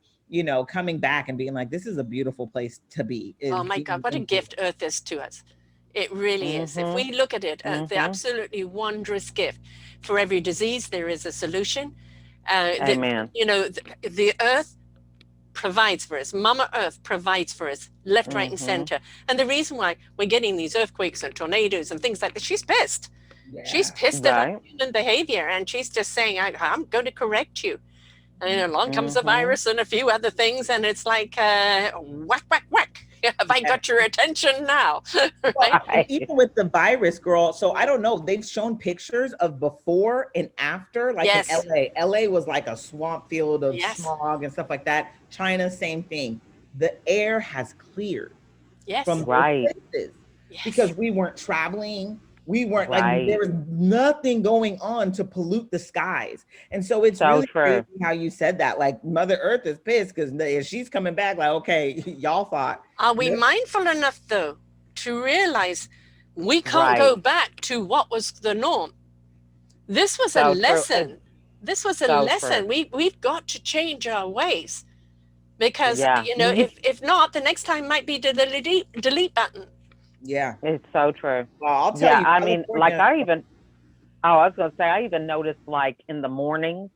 coming back and being like, this is a beautiful place to be, is Oh my God, being what a in joy. gift Earth is to us. It really is. If Mm-hmm. we look at it, the Mm-hmm. absolutely wondrous gift. For every disease, there is a solution. Amen. The Earth provides for us. Mama Earth provides for us, left, right, and Mm-hmm. center. And the reason why we're getting these earthquakes and tornadoes and things like that, she's pissed. She's Yeah. pissed at our Right. human behavior, and she's just saying, I'm going to correct you. And along comes a Mm-hmm. virus and a few other things, and it's like whack, whack, whack. Have I Yeah. got your attention now? Well, Right? and Right. even with the virus, girl. So I don't know. They've shown pictures of before and after, like in Yes, LA. LA was like a swamp field of yes, smog and stuff like that. China, same thing. The air has cleared from yes, those Right. places because yes. we weren't traveling. We weren't like, there Right. was nothing going on to pollute the skies. And so it's So really crazy true. how you said that. Like Mother Earth is pissed because she's coming back like, okay, y'all thought. Are we No, mindful enough, though, to realize we can't Right. go back to what was the norm? This was a So true. It's lesson. This was a so true. lesson. We've got to change our ways because Yeah. if not, the next time might be the delete button. yeah. It's so true. Well, I'll tell Yeah. you, I mean, like California. I even, oh, I was going to say, I even noticed like in the morning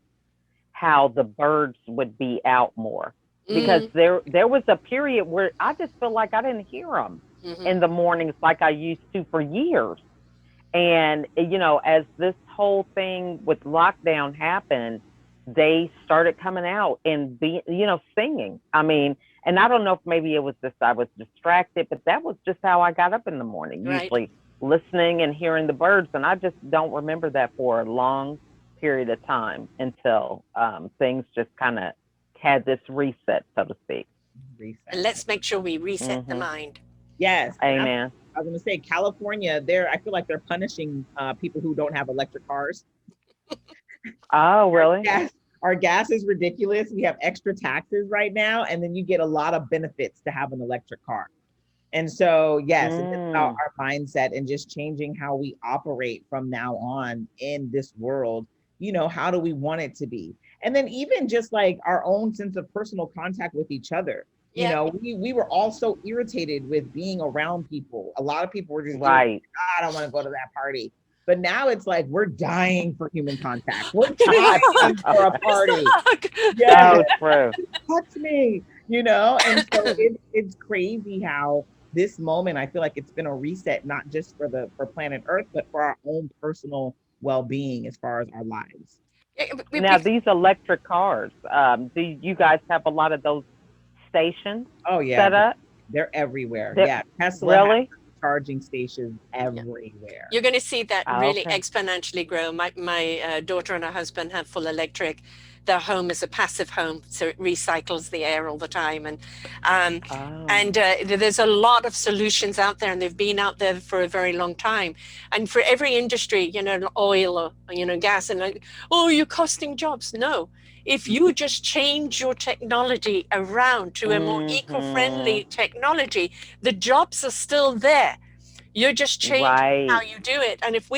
how the birds would be out more because Mm, there was a period where I just feel like I didn't hear them hmm. in the mornings like I used to for years. And as this whole thing with lockdown happened, they started coming out and be singing. I mean, and I don't know if maybe it was just I was distracted, but that was just how I got up in the morning, Right. usually listening and hearing the birds. And I just don't remember that for a long period of time until things just kind of had this reset, so to speak. And Reset. let's make sure we reset the Hmm. mind. Yes. And Amen. I was going to say, California, I feel like they're punishing people who don't have electric cars. Oh, really? Gas, our gas is ridiculous. We have extra taxes right now, and then you get a lot of benefits to have an electric car. And so, yes, it's about Mm, our mindset and just changing how we operate from now on in this world. How do we want it to be? And then even just like our own sense of personal contact with each other. Yeah. We were all so irritated with being around people. A lot of people were just irritated. right. "Ah, I don't want to go to that party. But now it's like we're dying for human contact. We're dying for a Where's the party. hug? Yeah, So true. touch me, and so it's crazy how this moment, I feel like it's been a reset, not just for planet Earth, but for our own personal well-being as far as our lives. Yeah, Now, these electric cars, do you guys have a lot of those stations Oh yeah, set up? they're everywhere. That Yeah, Tesla has really? charging stations yeah. everywhere. You're going to see that Oh, really okay. exponentially grow. My daughter and her husband have full electric. Their home is a passive home, so it recycles the air all the time. Um, Oh, and there's a lot of solutions out there, and they've been out there for a very long time. And for every industry, oil or gas, and like, oh, you're costing jobs. No, if you just change your technology around to a more mm-hmm. eco-friendly technology, the jobs are still there. You're just changing how Right. you do it. And if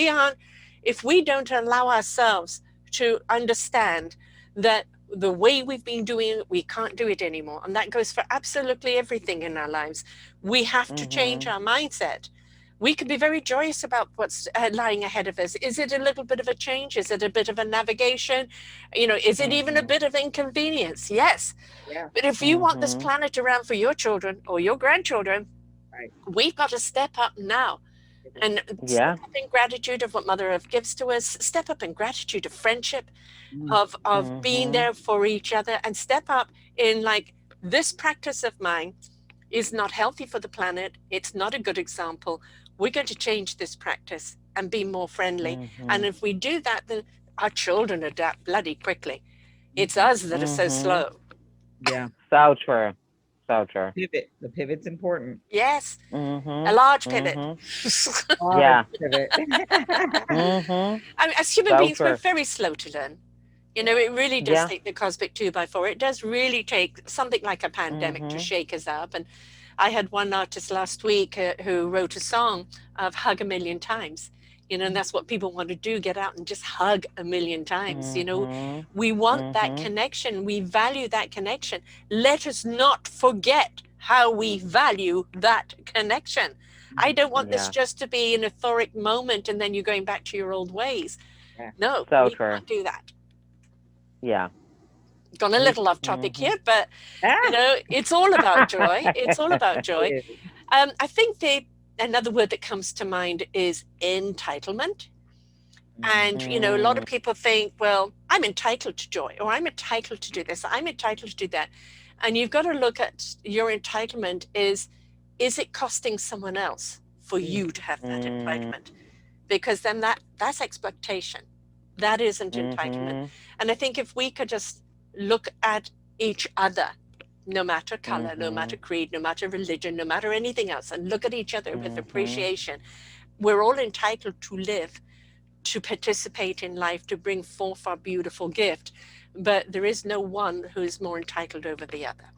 we don't allow ourselves to understand that the way we've been doing it, we can't do it anymore. And that goes for absolutely everything in our lives. We have to change Mm-hmm. our mindset. We can be very joyous about what's lying ahead of us. Is it a little bit of a change? Is it a bit of a navigation? Is it even a Mm-hmm. bit of inconvenience? Yes. Yeah. But if you want this Mm-hmm. planet around for your children or your grandchildren, Right. We've got to step up now and step Yeah. up in gratitude of what Mother Earth gives to us, step up in gratitude of friendship, Mm. of being Mhm. there for each other, and step up in like, this practice of mine is not healthy for the planet. It's not a good example. We're going to change this practice and be more friendly. And Mhm. if we do that, then our children adapt bloody quickly. It's Mhm. us that are so Mhm. slow. Yeah. So true. So true. Pivot. The pivot's important. Yes, a Mhm. large pivot. Mhm. Hard Yeah. pivot. Mhm. I mean, as human So beings, we're true. very slow to learn. You know, Yeah. it really does Yeah. take the cosmic two by four. It does really take something like a pandemic to Mhm. shake us up. And I had one artist last week who wrote a song of hug a million times. You know, and that's what people want to do, get out and just hug a million times. You know, Mhm. we want that Mhm. connection. We value that connection. Let us not forget how we value that connection. I don't want this Yeah. just to be an euphoric moment and then you're going back to your old ways. Yeah. No, So we true. can't do that. Yeah. Gone a We little off topic Mhm. here, but you ah, know, it's all about joy. It's all about joy. is. I think another word that comes to mind is entitlement. Mhm. And you know, a lot Mm. of people think, well, I'm entitled to joy, or I'm entitled to do this, I'm entitled to do that. And you've got to look at your entitlement is it costing someone else for Mm. you to have that Mm. entitlement? Because then that's expectation. That isn't entitlement. Mhm. And I think if we could just look at each other, no matter color, no matter Mhm. creed, no matter religion, no matter anything else, and look at each other with Mhm. appreciation, we're all entitled to live, to participate in life, to bring forth our beautiful gift. But there is no one who is more entitled over the other.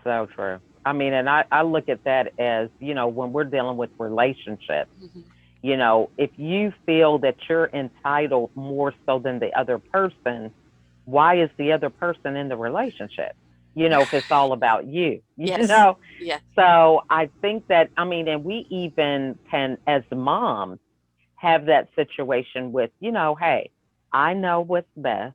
So true. I mean, and I look at that as, when we're dealing with relationships, Mm-hmm. if you feel that you're entitled more so than the other person, why is the other person in the relationship? If it's all about you, Yes. Yeah. So I think that, I mean, and we even can, as moms, have that situation with, hey, I know what's best.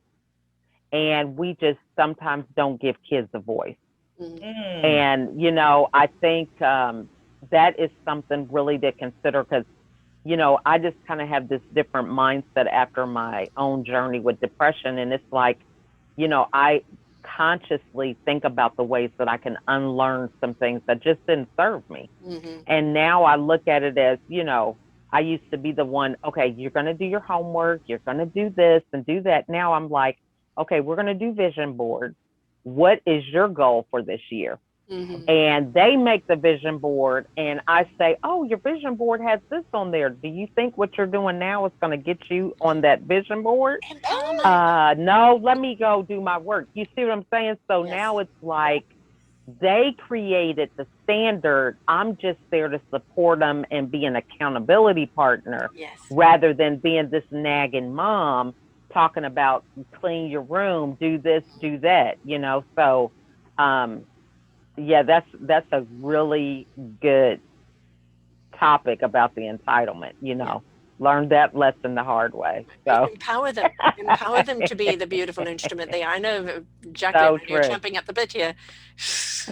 And we just sometimes don't give kids a voice. Mm-hmm. Mm. And, I think that is something really to consider because, I just kind of have this different mindset after my own journey with depression. And it's like, I consciously think about the ways that I can unlearn some things that just didn't serve me. Mm-hmm. And now I look at it as, I used to be the one, okay, you're going to do your homework, you're going to do this and do that. Now I'm like, okay, we're going to do vision boards. What is your goal for this year? Mm-hmm. And they make the vision board, and I say, oh, your vision board has this on there. Do you think what you're doing now is going to get you on that vision board? Empowerment. No, let me go do my work. You see what I'm saying? So now Yes. it's like they created the standard. I'm just there to support them and be an accountability partner Yes. rather than being this nagging mom talking about clean your room, do this, do that, So, um, yeah, that's a really good topic about the entitlement, Yeah. Learned that lesson the hard way. So, Empower them to be the beautiful instrument they are. I know, Jacquelyn, so you're true. champing at the bit here.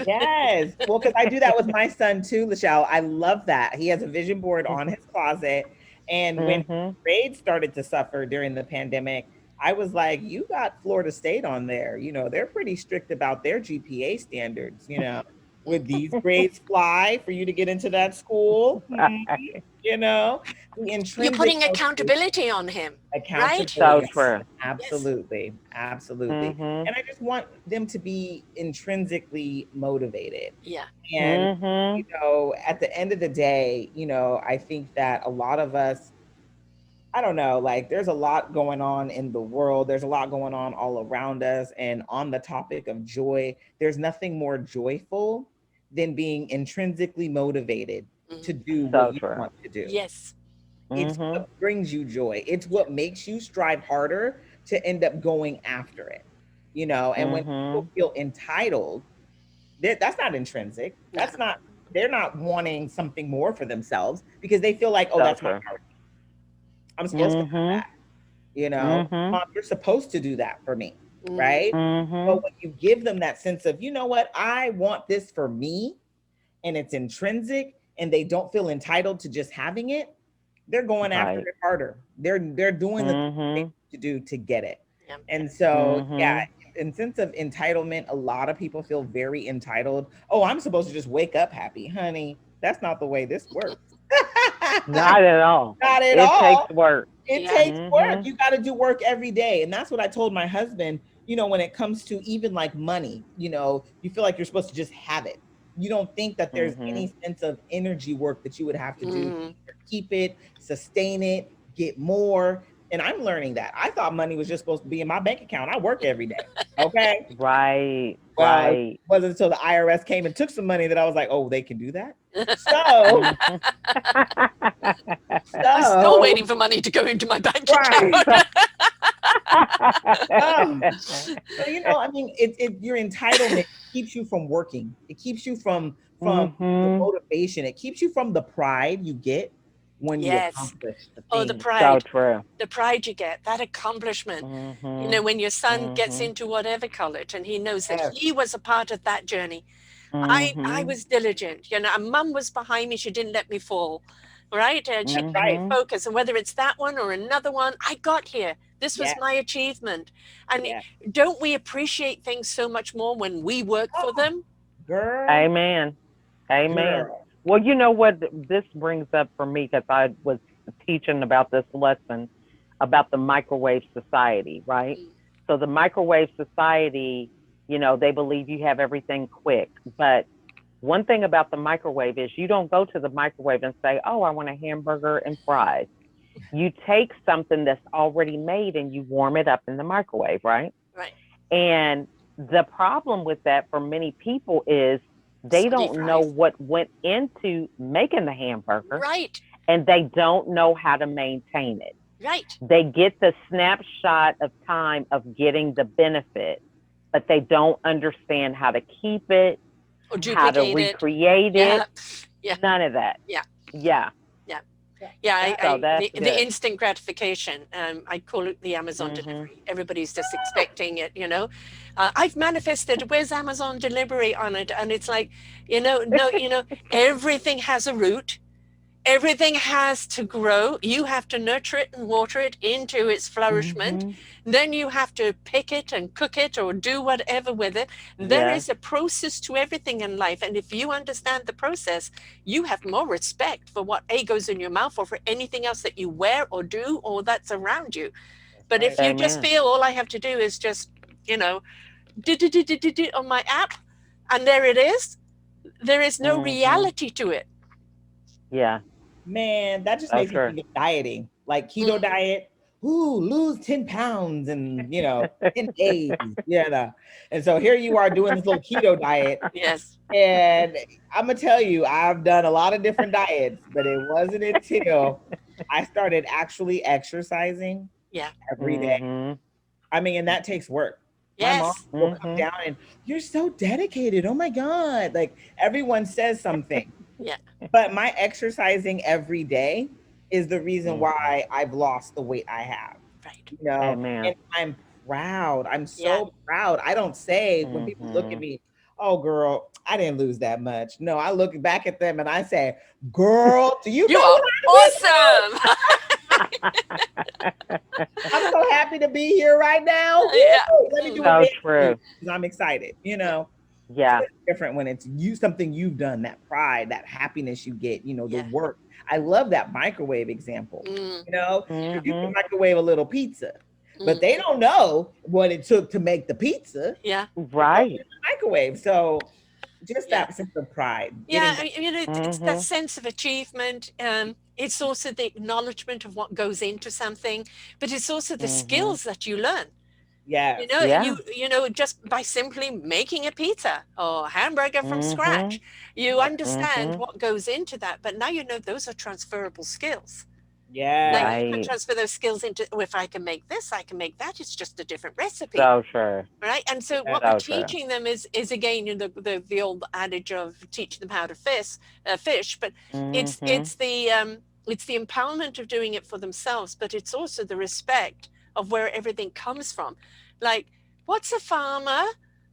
Yes. Well, because I do that with my son too, LaChelle. I love that. He has a vision board on his closet. And when Mhm. grades started to suffer during the pandemic, I was like, you got Florida State on there. They're pretty strict about their GPA standards. Would these grades fly for you to get into that school? You know, the You're intrinsic putting motivation. accountability on him, right? So Accountability. Yes. true. Yes. Absolutely. Absolutely. Mhm. And I just want them to be intrinsically motivated. Yeah. And, Mhm. at the end of the day, I think that a lot of us, I don't know, like there's a lot going on in the world. There's a lot going on all around us. And on the topic of joy, there's nothing more joyful than being intrinsically motivated to Mhm. do what So you true. want to do. Yes. It's Mhm. what brings you joy. It's Yeah. what makes you strive harder to end up going after it. And when people Mhm. feel entitled, that's not intrinsic. No. They're not wanting something more for themselves because they feel like, oh, So that's my true. power. I'm supposed to have Mhm. that. Mhm. Mom, you're supposed to do that for me. Mhm. Right. But Mhm. when you give them that sense of, you know what, I want this for me, and it's intrinsic and they don't feel entitled to just having it, they're going after Right. it harder. They're doing the things they Mhm. need to do to get it. Yeah. And so, yeah, Mhm. in sense of entitlement, a lot of people feel very entitled. Oh, I'm supposed to just wake up happy, honey. That's not the way this works. Not at all. Not at It takes all. work. It Yeah. takes work. Mhm. You got to do work every day. And that's what I told my husband, when it comes to even like money, you feel like you're supposed to just have it. You don't think that there's Mhm. any sense of energy work that you would have to do to Mm. either keep it, sustain it, get more. And I'm learning that. I thought money was just supposed to be in my bank account. I work every day. Okay. Right. Well, it Right. wasn't until the IRS came and took some money that I was like, oh, they can do that. So, Mhm. I'm still so, waiting for money to go into my bank right. account. Oh, so I mean, your entitlement keeps you from working. It keeps you from the Mhm. motivation. It keeps you from the pride you get when you Yes. accomplish the Oh, the thing. So pride, true. the pride you get, that accomplishment. Mhm. When your son gets Mhm. into whatever college and he knows that Yes, he was a part of that journey. I Mhm. was diligent, and mum was behind me. She didn't let me fall, right? And she that's kept me right. Mhm. focused. And whether it's that one or another one, I got here. This was Yes, my achievement. And yes. don't we appreciate things so much more when we work for Oh, them? girl, Amen. Amen. girl. Well, you know what this brings up for me, because I was teaching about this lesson about the microwave society, right? Mm. So the microwave society, they believe you have everything quick. But one thing about the microwave is you don't go to the microwave and say, "Oh, I want a hamburger and fries." You take something that's already made and you warm it up in the microwave, right? Right. And the problem with that for many people is they Soggy don't know fries. what went into making the hamburger, Right. and they don't know how to maintain it. Right. They get the snapshot of time of getting the benefit, but they don't understand how to keep it, Or how to duplicate it. recreate it, Yeah. Yeah. none of that. Yeah. Yeah. Yeah. Yeah, That So that's the good. instant gratification. I call it the Amazon Mhm. delivery. Everybody's just expecting it. I've manifested. Where's Amazon delivery on it? And it's like, no, everything has a root. Everything has to grow. You have to nurture it and water it into its flourishment. Mhm. Then you have to pick it and cook it or do whatever with it. There Yeah. is a process to everything in life. And if you understand the process, you have more respect for what A goes in your mouth or for anything else that you wear or do or that's around you. that's But right. if you just Amen. feel all I have to do is just, do on my app and there it is, there is no Mhm. reality to it. Yeah. Man, that just So makes me true. think of dieting, like keto Mm, diet. Ooh, lose 10 pounds in, 10 days. Yeah. And so here you are doing this little keto diet. yes. And I'm going to tell you, I've done a lot of different diets, but it wasn't until I started actually exercising Yeah. every day. Mhm. I mean, and that takes work. My mom Yes. will come Mhm. down and you're so dedicated. Oh my God. Like everyone says something. Yeah. But my exercising every day is the reason Mhm. why I've lost the weight I have, Right. and Amen. I'm proud. I'm Yeah. so proud. I don't say when people look at Mhm. me, oh, girl, I didn't lose that much. No, I look back at them and I say, girl, do you You know are what I went through? awesome. I'm so happy to be here right now. Yeah. Woo! Let me do a Mhm. So dance for you true. because I'm excited. Yeah. Yeah. It's different when it's something you've done, that pride, that happiness you get, the Yeah. work. I love that microwave example. Mm, You can Mhm. microwave a little pizza, but mm. they don't know what it took to make the pizza. Yeah. They throw it Right. in the microwave. So just Yeah. that sense of pride, Yeah. getting that. It's that Mhm. sense of achievement. It's also the acknowledgement of what goes into something, but it's also the Mhm. skills that you learn. You Yes. know, Yeah. just by simply making a pizza or hamburger from Mhm. scratch, you understand Mhm. what goes into that. But now those are transferable skills. Now Yes. you can Right. transfer those skills into, oh, if I can make this, I can make that. It's just a different recipe, So true. right? And so Yes. what we're So true. teaching them is again, the old adage of teaching them how to fish, but it's Mhm. it's the it's the empowerment of doing it for themselves, but it's also the respect of where everything comes from. Like, what's a farmer?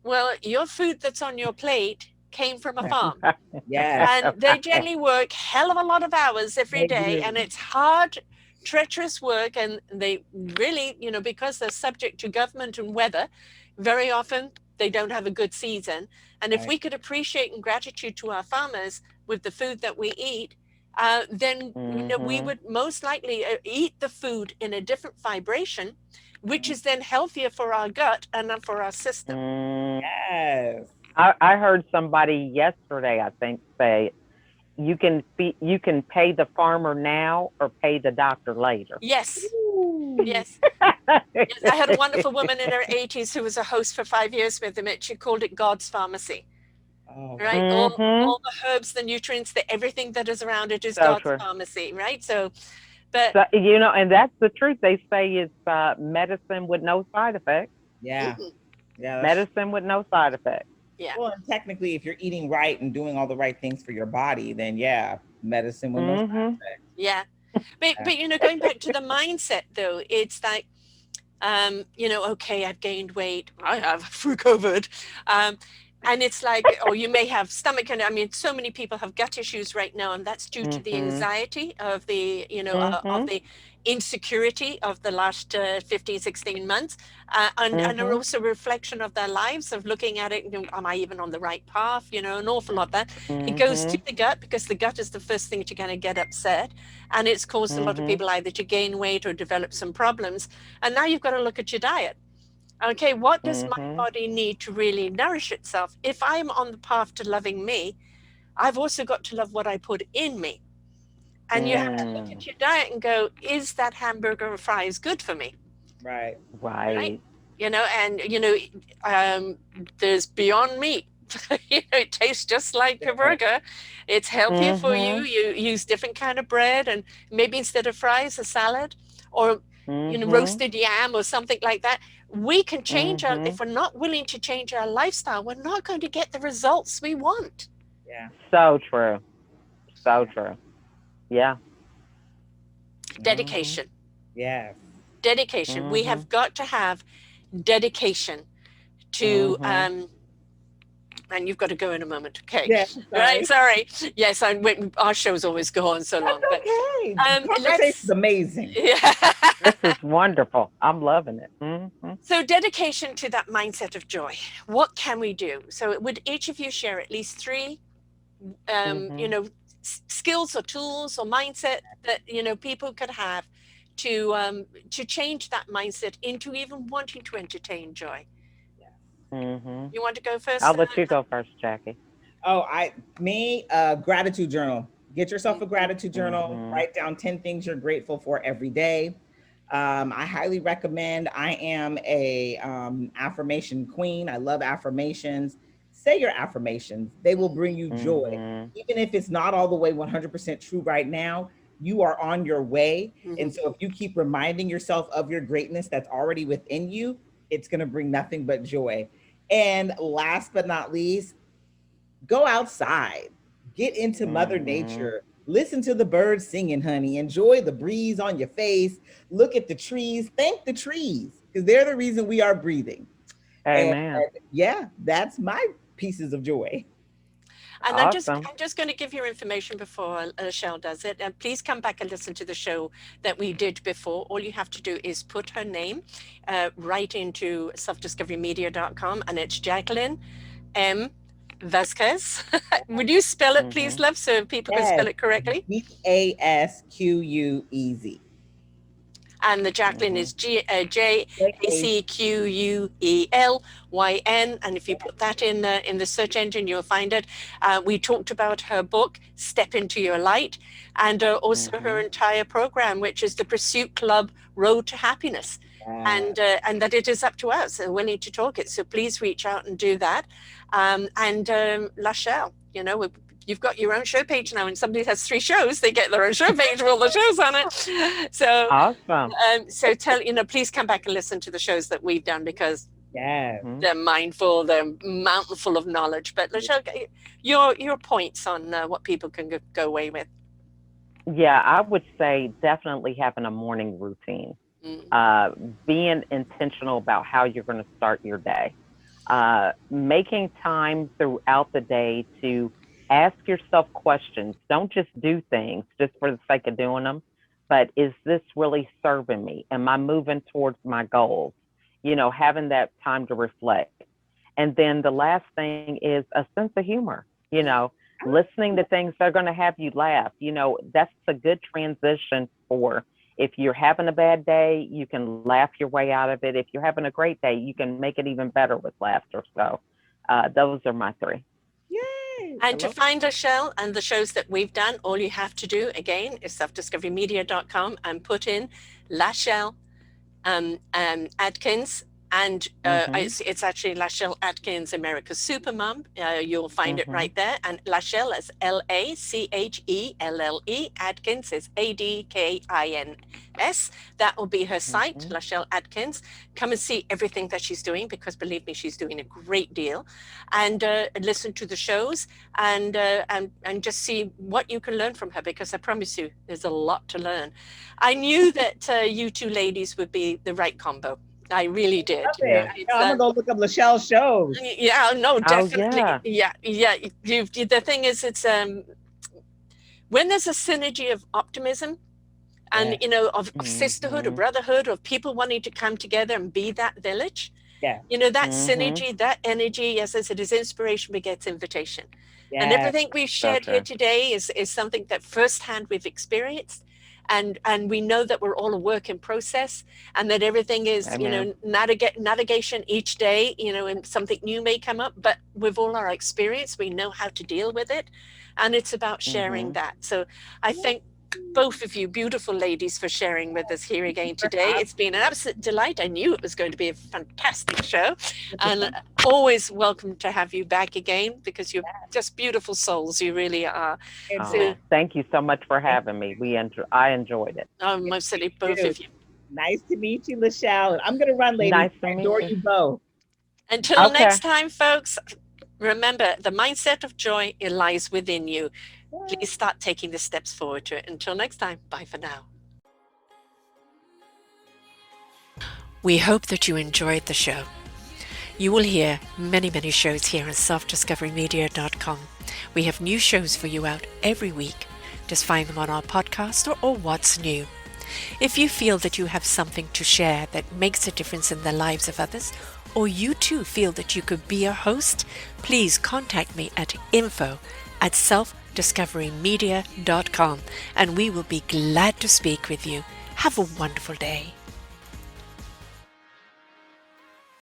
Well, your food that's on your plate came from a farm. Yes, And they generally work hell of a lot of hours every they day, do. and it's hard, treacherous work. And they really, because they're subject to government and weather, very often they don't have a good season. And if Right. we could appreciate and gratitude to our farmers with the food that we eat, then we would most likely eat the food in a different vibration, which is then healthier for our gut and for our system. Yes. I heard somebody yesterday, I think, say you can pay the farmer now or pay the doctor later. Yes. Ooh. Yes. Yes. I had a wonderful woman in her 80s who was a host for 5 years with him. She called it God's pharmacy. Oh, Right? All the herbs, the nutrients, everything that is around it is So God's true. pharmacy, right? So, but So, and that's the truth. They say it's medicine with no side effects. yeah. Yeah. Medicine with no side effects. Yeah. Well, and technically, if you're eating right and doing all the right things for your body, then yeah, medicine with no side effects. Yeah. But going back to the mindset though, it's like, okay, I've gained weight. I have through COVID. And it's like, or you may have stomach, and I mean, so many people have gut issues right now, and that's due to the anxiety of the, of the insecurity of the last 15, 16 months, and are also a reflection of their lives of looking at it, am I even on the right path? An awful lot of that. It goes to the gut because the gut is the first thing to kind of get upset, and it's caused a lot of people either to gain weight or develop some problems. And now you've got to look at your diet. Okay, what does my body need to really nourish itself? If I'm on the path to loving me, I've also got to love what I put in me. And you have to look at your diet and go, is that hamburger or fries good for me? Right. Right. And there's Beyond Meat. It tastes just like a burger. It's healthier for you. You use different kind of bread, and maybe instead of fries, a salad, or roasted yam or something like that. We can change if we're not willing to change our lifestyle, we're not going to get the results we want. Yeah. So true. So true. Yeah. Dedication. Yes. Dedication. We have got to have dedication to and you've got to go in a moment. Okay. Yeah, right. Sorry. Yes. Our shows always go on so long. That's okay. But, conversation's amazing. Yeah. This is wonderful. I'm loving it. So dedication to that mindset of joy. What can we do? So would each of you share at least 3, skills or tools or mindset that, people could have to change that mindset into even wanting to entertain joy? You want to go first? I'll let you go first, Jackie. Oh, gratitude journal. Get yourself a gratitude journal. Write down 10 things you're grateful for every day. I highly recommend. I am a affirmation queen. I love affirmations. Say your affirmations. They will bring you joy. Even if it's not all the way 100% true right now, you are on your way. And so if you keep reminding yourself of your greatness that's already within you, it's going to bring nothing but joy. And last but not least, go outside, get into Mother Nature, listen to the birds singing, honey, enjoy the breeze on your face, look at the trees, thank the trees, because they're the reason we are breathing. Amen. And yeah, that's my pieces of joy. And awesome. I'm just going to give your information before LaChelle does it. And please come back and listen to the show that we did before. All you have to do is put her name right into selfdiscoverymedia.com, and it's Jacquelyn M. Vasquez. Would you spell it, please, love, so people can spell it correctly? Vasquez. And the Jacquelyn is Jacquelyn. And if you put that in the search engine, you'll find it. We talked about her book, Step Into Your Light, and also her entire program, which is the Pursuit Club Road to Happiness. And that it is up to us, and we need to talk it. So please reach out and do that. And LaChelle, you've got your own show page now, and somebody has 3 shows, they get their own show page with all the shows on it. So awesome. So please come back and listen to the shows that we've done, because they're mindful, they're mountain full of knowledge. But LaChelle, your points on what people can go away with. Yeah, I would say definitely having a morning routine. Being intentional about how you're going to start your day. Making time throughout the day to ask yourself questions. Don't just do things just for the sake of doing them, but is this really serving me? Am I moving towards my goals? Having that time to reflect. And then the last thing is a sense of humor, listening to things that are going to have you laugh. That's a good transition for if you're having a bad day, you can laugh your way out of it. If you're having a great day, you can make it even better with laughter. So those are my three. Yay! And to find LaChelle and the shows that we've done, all you have to do, again, is selfdiscoverymedia.com and put in LaChelle Adkins, and it's actually LaChelle Adkins, America's Supermom. You'll find it right there. And LaChelle is LaChelle. Adkins is Adkins. That will be her site, LaChelle Adkins. Come and see everything that she's doing, because believe me, she's doing a great deal. And listen to the shows and just see what you can learn from her, because I promise you, there's a lot to learn. I knew that you two ladies would be the right combo. I really did. I'm gonna go look up LaChelle's shows. Yeah, no, definitely. Oh, yeah. The thing is, it's when there's a synergy of optimism and of sisterhood or brotherhood, of people wanting to come together and be that village. Yeah. That synergy, that energy, as I said, is inspiration begets invitation. Yes. And everything we've shared here today is something that firsthand we've experienced. And we know that we're all a work in process, and that everything is, navigation each day, and something new may come up, but with all our experience, we know how to deal with it. And it's about sharing that. So I thank both of you beautiful ladies for sharing with us here again today. It's been an absolute delight. I knew it was going to be a fantastic show, and always welcome to have you back again, because you're just beautiful souls. You really are. So, thank you so much for having me. I enjoyed it. Oh, mostly both of you. Nice to meet you, LaChelle. I'm going to run, ladies. Nice to meet adore you both. Until next time, folks, remember, the mindset of joy, it lies within you. Please start taking the steps forward to it. Until next time, bye for now. We hope that you enjoyed the show. You will hear many, many shows here on selfdiscoverymedia.com. We have new shows for you out every week. Just find them on our podcast or What's New. If you feel that you have something to share that makes a difference in the lives of others, or you too feel that you could be a host, please contact me at info@selfdiscoverymedia.com, and we will be glad to speak with you. Have a wonderful day.